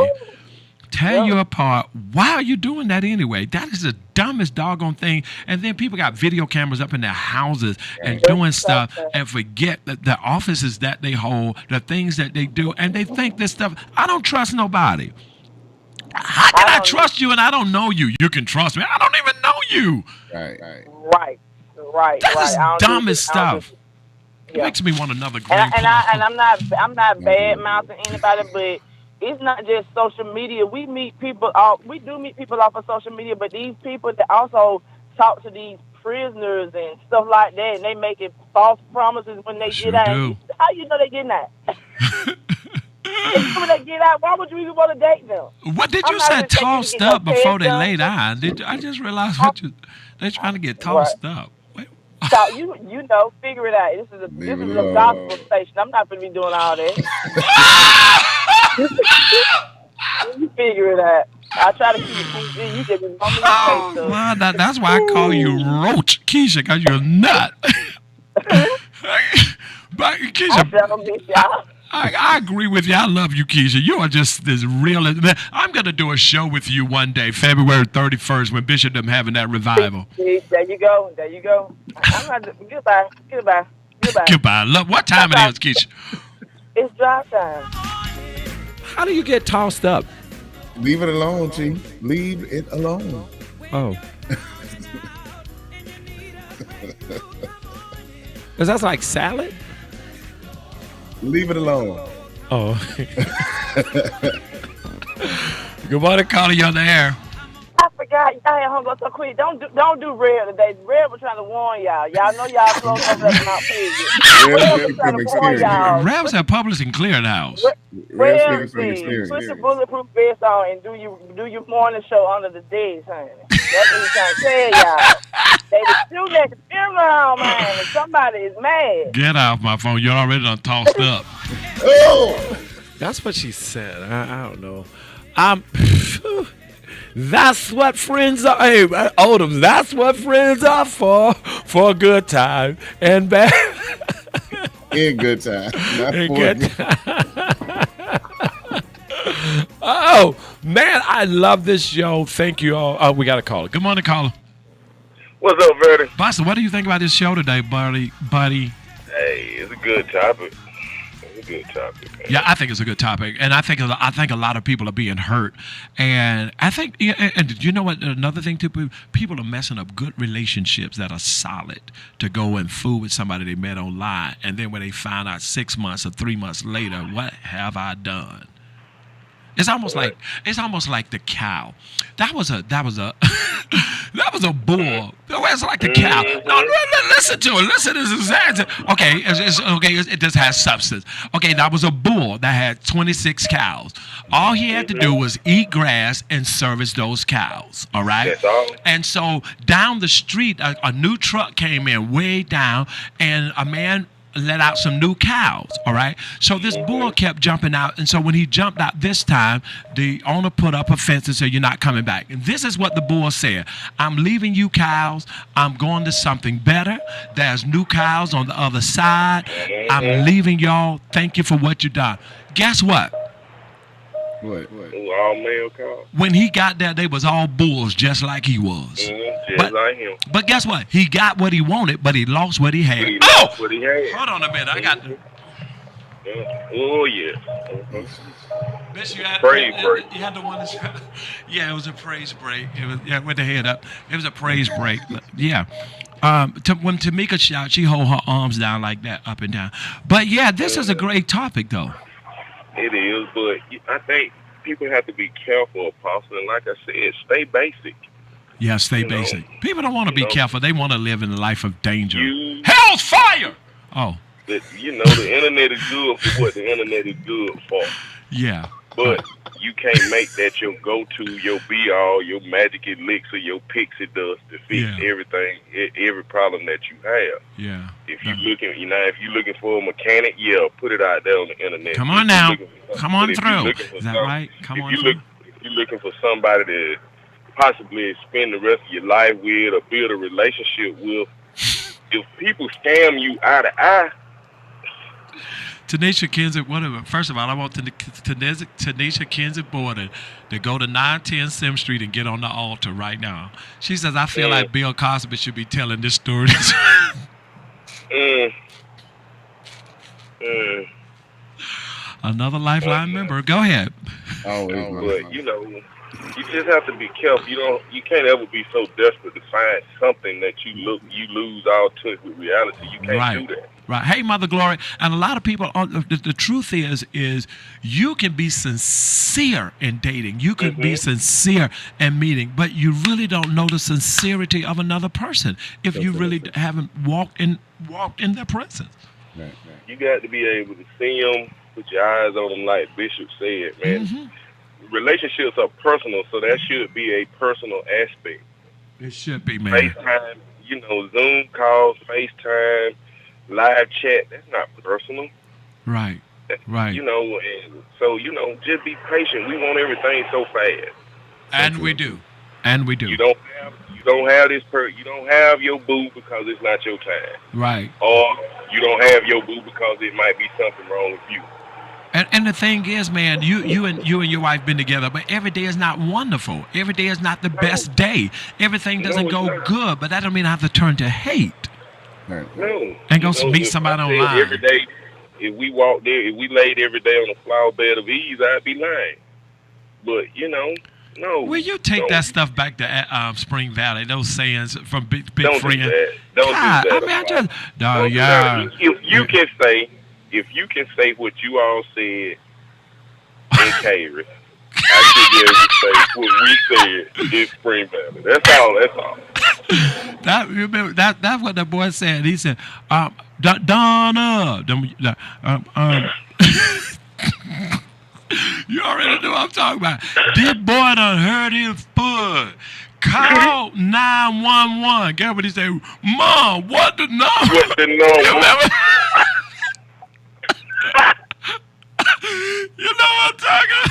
tear you apart? Why are you doing that anyway? That is the dumbest doggone thing. And then people got video cameras up in their houses and doing stuff and forget that the offices that they hold, the things that they do, and they think this stuff. I don't trust nobody. How can I trust you and I don't know you? You can trust me. I don't even know you. Right. That's dumbest stuff. It makes me want another green and I'm not bad mouthing anybody, but it's not just social media. We do meet people off of social media, but these people that also talk to these prisoners and stuff like that, and they making false promises when they get out. Do. How you know they getting out? When they get out, why would you even want to date them? What did you say? Tossed up before they lay down? I just realized they're trying to get tossed up. So you know, figure it out. This is a gospel station. I'm not going to be doing all that. You figure it out. I try to keep it PG. You just want me to say well, that's why I call you Roach, Keisha, because you're a nut. But Keisha, I agree with you. I love you, Keisha. You are just this real. I'm going to do a show with you one day, February 31st, when Bishop them having that revival. There you go. I'm not. Goodbye. Goodbye. Look, what time it is, Keisha? It's drive time. How do you get tossed up? Leave it alone, Chief. Leave it alone. Oh. Is that like salad? Leave it alone. Oh. Good morning, caller. You on the air. I forgot. I hung up so quick. Don't do Red today. Red was trying to warn y'all. Y'all know y'all close over at Mount Red was trying to warn y'all. Red at Publishing Clearinghouse. Red, put your bulletproof vest on and do your morning show under the desk, honey. That's what he's trying to tell y'all. They was shooting at the funeral, man, and somebody is mad. Get off my phone. You're already done tossed up. Oh! That's what she said. I don't know. That's what friends are. Hey, Odom, that's what friends are for a good time and bad. In good time. In good time. Oh, man, I love this show. Thank you all. Oh, we got a caller. Good morning, caller. What's up, Verdi? Buster, what do you think about this show today, buddy? Hey, it's a good topic. Man. Yeah, I think it's a good topic, and I think a lot of people are being hurt, and I think, and you know what? Another thing too, people are messing up good relationships that are solid to go and fool with somebody they met online, and then when they find out 6 months or 3 months later, what have I done? It's almost like the cow. That was a that was a bull. It's like the cow. No, listen to it. Listen to this. Okay, it just has substance. Okay, that was a bull that had 26 cows. All he had to do was eat grass and service those cows. All right. That's all. And so down the street, a new truck came in way down, and a man let out some new cows, all right? So this bull kept jumping out, and so when he jumped out this time, the owner put up a fence and said, "You're not coming back." And this is what the bull said: "I'm leaving you cows. I'm going to something better. There's new cows on the other side. I'm leaving y'all. Thank you for what you done." Guess what? What? All male cows. When he got there, they was all bulls, just like he was. Just like him. But guess what? He got what he wanted, but he lost what he had. What he had. Hold on a minute. I got. Oh yeah. Bitch, you had praise break. You had the one that's. Yeah, it was a praise break. It was with the head up. It was a praise break. Yeah. When Tamika shouts, she hold her arms down like that, up and down. But yeah, this is a great topic, though. It is, but I think people have to be careful, Apostle. And like I said, stay basic. Yeah, stay basic. People don't want to be careful. They want to live in a life of danger. Hell's fire! Oh. The internet is good for what the internet is good for. Yeah. But you can't make that your go-to, your be-all, your magic elixir, your pixie dust to fix everything, every problem that you have. Yeah. If you looking, if you're looking for a mechanic, put it out there on the internet. Come on now. Come on through. Is that right? Come on through. If you're looking for somebody to possibly spend the rest of your life with or build a relationship with, if people scam you eye to eye, Tanisha Kenzie, whatever. First of all, I want Tanisha Kenzie Borden to go to 910 Sim Street and get on the altar right now. She says, I feel like Bill Cosby should be telling this story. Another Lifeline member. Go ahead. But you just have to be careful. You can't ever be so desperate to find something that you lose all touch with reality. You can't do that. Right. Hey, Mother Glory. And a lot of people, the truth is you can be sincere in dating. You can be sincere in meeting, but you really don't know the sincerity of another person if you really haven't walked in their presence. Right. You got to be able to see them, put your eyes on them, like Bishop said, man. Relationships are personal, so that should be a personal aspect. It should be, man. FaceTime, Zoom calls, FaceTime, live chat, that's not personal. Right. And so, just be patient. We want everything so fast. And we do. You don't have this you don't have your boo because it's not your time. Right. Or you don't have your boo because it might be something wrong with you. And the thing is, man, you and your wife been together, but every day is not wonderful. Every day is not the best day. Everything doesn't go good, but that don't mean I have to turn to hate. No. And go meet somebody online. Every day, if we walked there, if we laid every day on a flower bed of ease, I'd be lying. But, no. Will you take that stuff back to Spring Valley, those sayings from Big Don't Friend? Do that. Don't do that. If you can say what you all said in Cary, I should be able to say what we said in Spring Valley. That's all. That's what the boy said. He said, Donna. You already know what I'm talking about. This boy done hurt his foot. Call 911. Get what he said? Mom, what the number? What the number? You know what I'm talking?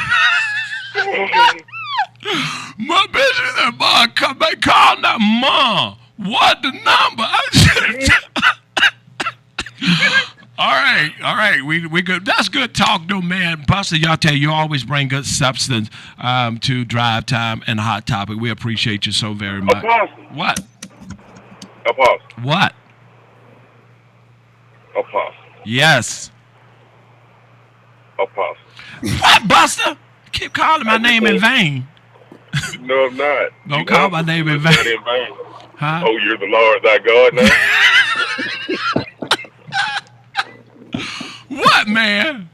My bitch said, Mom, come back, call that Mom. What the number? All right, we good. That's good talk, though, man. Pastor, y'all tell you always bring good substance to Drive Time and Hot Topic. We appreciate you so very much. Apostle. What? Apostle. What? Apostle. Yes. Apostle. What, Buster? Keep calling my name in vain. No, I'm not. Don't call my name in vain. Not in vain. Huh? Oh, you're the Lord thy God now? What, man?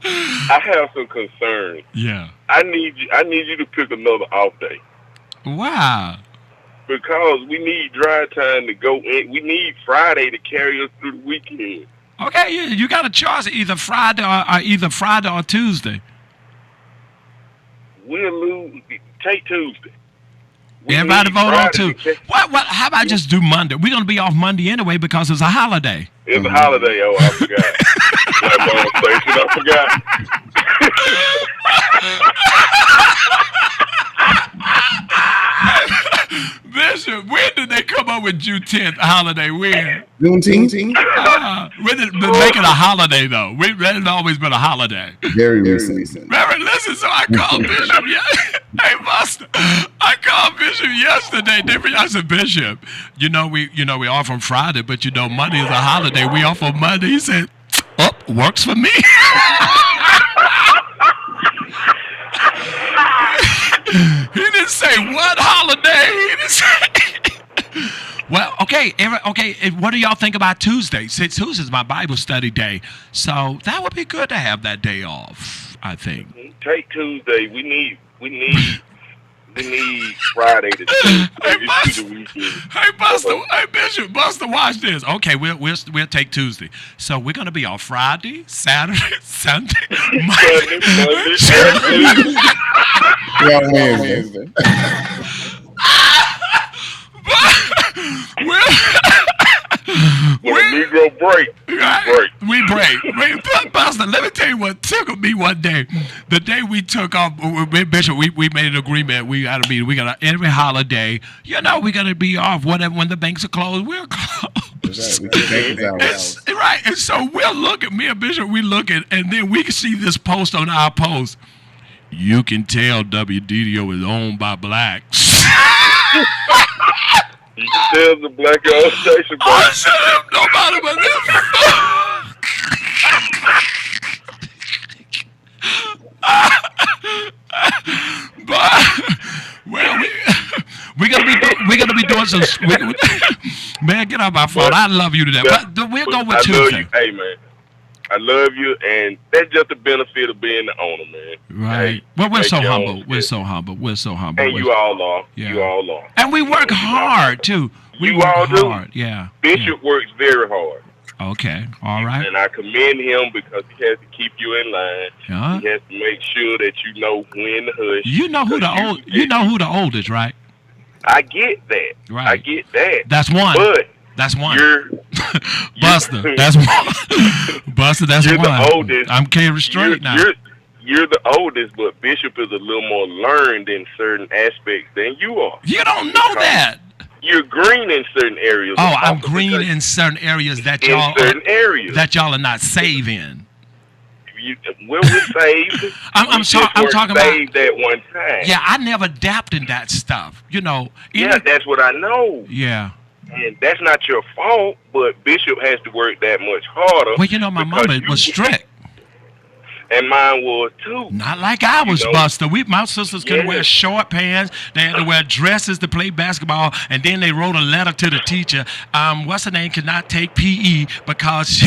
I have some concerns. Yeah. I need you to pick another off day. Wow. Because we need Drive Time to go in. We need Friday to carry us through the weekend. Okay, you got a choice, either Friday or Tuesday. We'll lose. Take Tuesday. Everybody vote on Tuesday. What? How about just do Monday? We're gonna be off Monday anyway because it's a holiday. It's a holiday. Oh, I forgot. I forgot. Bishop, when did they come up with June 10th holiday? When? Juneteenth? When did they make it a holiday, though? It hasn't always been a holiday. Very recent. Listen, so I called Bishop Hey, Buster, I called Bishop yesterday. I said, Bishop, we off on Friday, but Monday is a holiday. We off on Monday. He said, works for me. He didn't say what holiday. He didn't say. Well, okay. What do y'all think about Tuesday? Since Tuesday's my Bible study day, so that would be good to have that day off. I think. Take Tuesday. We need We need Friday to Tuesday. Hey, Buster. Hey, Bishop. Buster, watch this. Okay, we'll take Tuesday. So we're gonna be on Friday, Saturday, Sunday, Monday, Tuesday. Wednesday. With a Negro break. We break. Buster, let me tell you what tickled me one day. The day we took off, Bishop, we made an agreement. We got every holiday. You know, we got to be off whatever when the banks are closed. We're closed. Right. And so we're looking. Me and Bishop, we looking, and then we can see this post on our post. You can tell WDDO is owned by blacks. You can tell the black owned station. Oh, shut up. Nobody but them. Well, we're gonna be doing some. Man, get off my phone. I love you to death. But we'll go with Tuesday. Hey, man. I love you, and that's just the benefit of being the owner, man. Right. Hey, well, we're so humble. We're so humble. And you all are. Yeah. You all are. And we work hard, too. We work all hard. do. Yeah. Bishop works very hard. Okay. All right. And I commend him because he has to keep you in line. Yeah. He has to make sure that you know when to hush. You know who the oldest, right? I get that. Right. I get that. That's one. But that's one. Buster. That's one. Buster, that's you're one. The oldest. I'm carrying straight now. You're the oldest, but Bishop is a little more learned in certain aspects than you are. You don't know that. You're green in certain areas. Oh, I'm green in certain areas that y'all are not safe in. We're saved. I'm talking about saved at one time. Yeah, I never dapped in that stuff. You know. Yeah, that's what I know. Yeah. And that's not your fault, but Bishop has to work that much harder. Well, you know, my mama was strict. And mine was too. Not like I was, Buster. My sisters couldn't wear short pants. They had to wear dresses to play basketball. And then they wrote a letter to the teacher. What's her name? Could not take PE because she...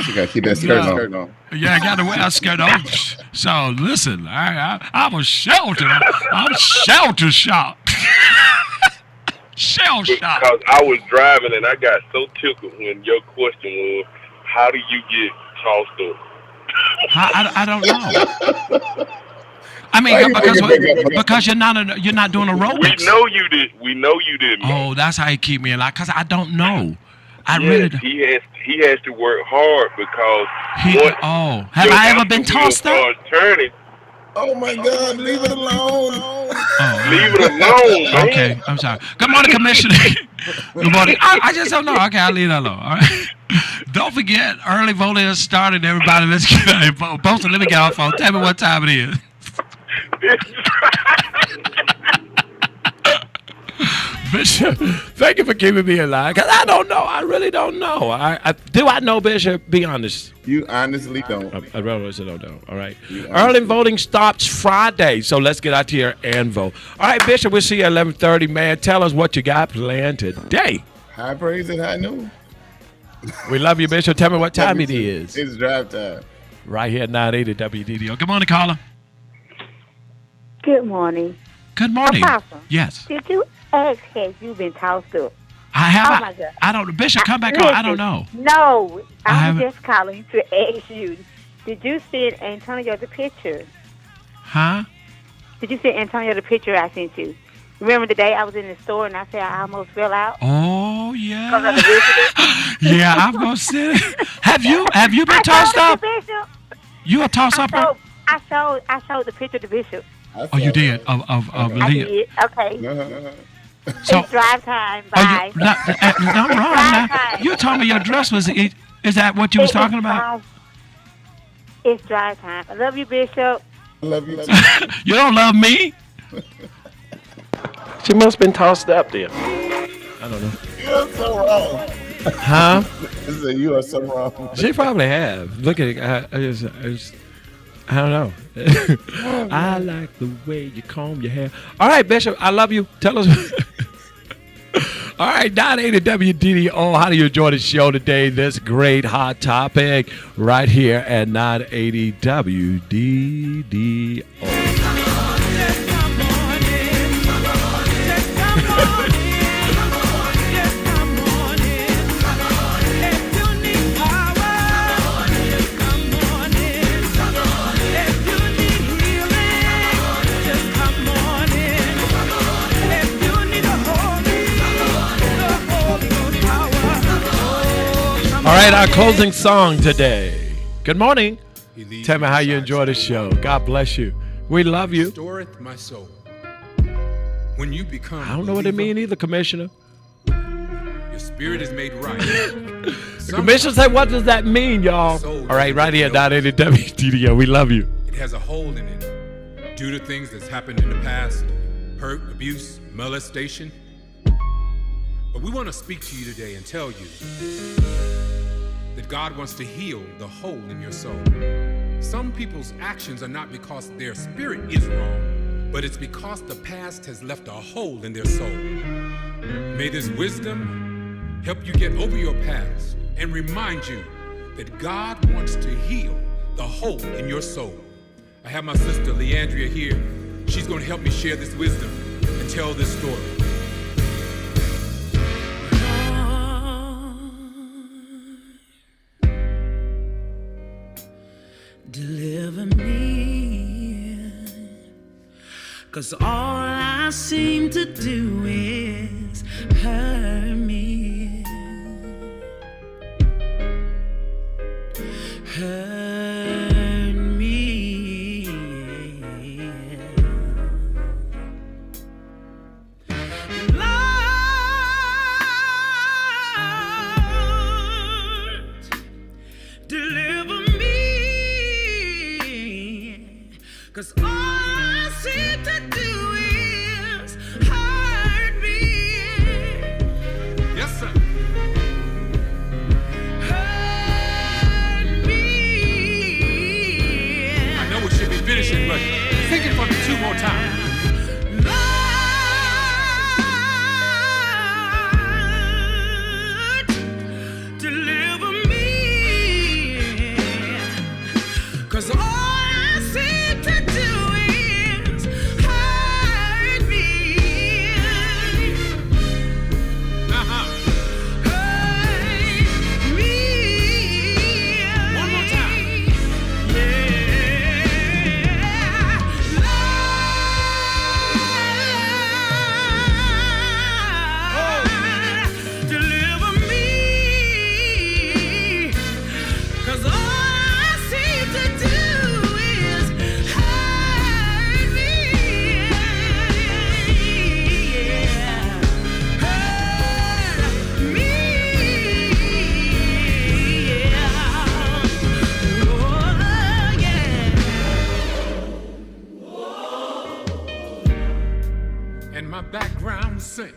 You got to keep that skirt on. Yeah, I got to wear a skirt on. So, listen, I was sheltered. I'm shelter shocked. Shell shocked. Because I was driving and I got so tickled when your question was, how do you get tossed up? I don't know. I mean, because you're not doing aerobics. We know you didn't. Oh, that's how you keep me alive. Because I don't know. He has to work hard because have I ever been tossed up? Turning. Oh my God! Leave it alone. Leave it alone. Man. Okay, I'm sorry. Good morning, Commissioner. Good morning. I just don't know. Okay, I'll leave that alone. All right. Don't forget, early voting has started. Everybody, let's get posted. Let me get off phone. Tell me what time it is. Bishop, thank you for keeping me alive. Because I don't know. I really don't know. Do I know, Bishop? Be honest. You honestly don't. I really don't know. All right. Early voting starts Friday, so let's get out here and vote. All right, Bishop, we'll see you at 11:30, man. Tell us what you got planned today. High praise and high noon. We love you, Bishop. Tell me what time it is. It's drive time. Right here at 980 WDDO. Good morning, caller. Good morning. Good morning. Apostle, yes. Did you ask have you been tossed up? I have. Oh my God. I don't. Bishop, come back on. I don't know. No, I'm just calling to ask you. Did you send Antonio the picture? Huh? Did you send Antonio the picture I sent you? Remember the day I was in the store and I said I almost fell out? Oh yeah. Yeah, I'm gonna send it. Have you been tossed up? You a tossed up? I showed the picture to Bishop. Oh, you did of I Leah. did. Okay. So it's drive time. Bye. No, wrong now. You told me your dress was. Is that what you was talking about? It's drive time. I love you, Bishop. I love you too. You don't love me? She must have been tossed up there. I don't know. You're so wrong. Huh? You are so wrong. She probably have. Look at it. I don't know. I like the way you comb your hair. All right, Bishop, I love you. Tell us. All right, 980 WDDO. How do you enjoy the show today? This great hot topic right here at 980 WDDO. All right, our closing song today. Good morning. Tell me how you enjoy the show. God bless you. We love you. Restoreth my soul. When you become I don't know what it means either, Commissioner. Your spirit is made right. The Commissioner said, what does that mean, y'all? All right, right here at 980 WDDO. We love you. It has a hole in it due to things that's happened in the past, hurt, abuse, molestation. But we want to speak to you today and tell you that God wants to heal the hole in your soul. Some people's actions are not because their spirit is wrong, but it's because the past has left a hole in their soul. May this wisdom help you get over your past and remind you that God wants to heal the hole in your soul. I have my sister Leandria here. She's going to help me share this wisdom and tell this story. Deliver me, 'cause all I seem to do is hurt me, hurt me. Lord, deliver me. 'Cause all I seem to do is hurt me. Yes, sir. Hurt me. I know we should be finishing, but sing it for me 2 more times. Lord, deliver me. 'Cause all I seem to do is hurt me. Hurt me. One more time. Lord, deliver me. 'Cause all I seem to do is hurt me. Hurt me. Oh, yeah. And my background sing.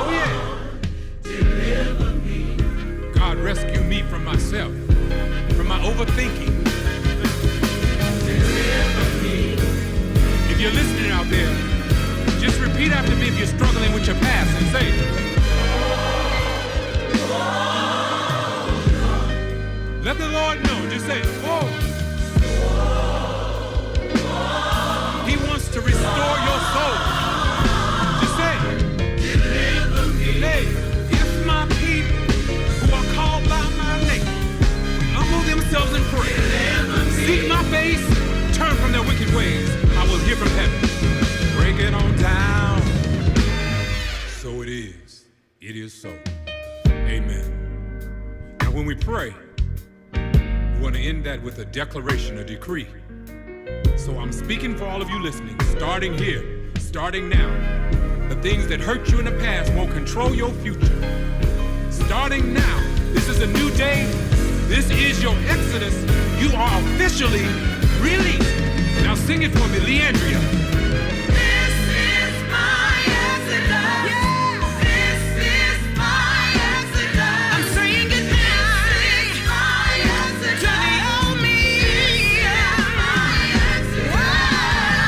Oh yeah. Deliver me. God rescue me from myself, from my overthinking. Deliver me. If you're listening out there, just repeat after me if you're struggling with your past and say, let the Lord know. Just say, oh. He wants to restore your soul. Just say, deliver me. Hey, if my people who are called by my name humble themselves and pray, seek my face, turn from their wicked ways, I will hear from heaven. Break it on down. So it is. It is so. Amen. Now when we pray, we want to end that with a declaration, a decree. So I'm speaking for all of you listening, starting here, starting now. The things that hurt you in the past won't control your future. Starting now, this is a new day. This is your exodus. You are officially released. Now sing it for me, Leandria. This is my exodus. This is my exodus. I'm saying goodbye. This is my exodus. To the old me. This is my exodus.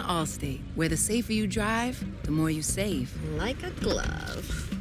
Allstate, where the safer you drive, the more you save. Like a glove.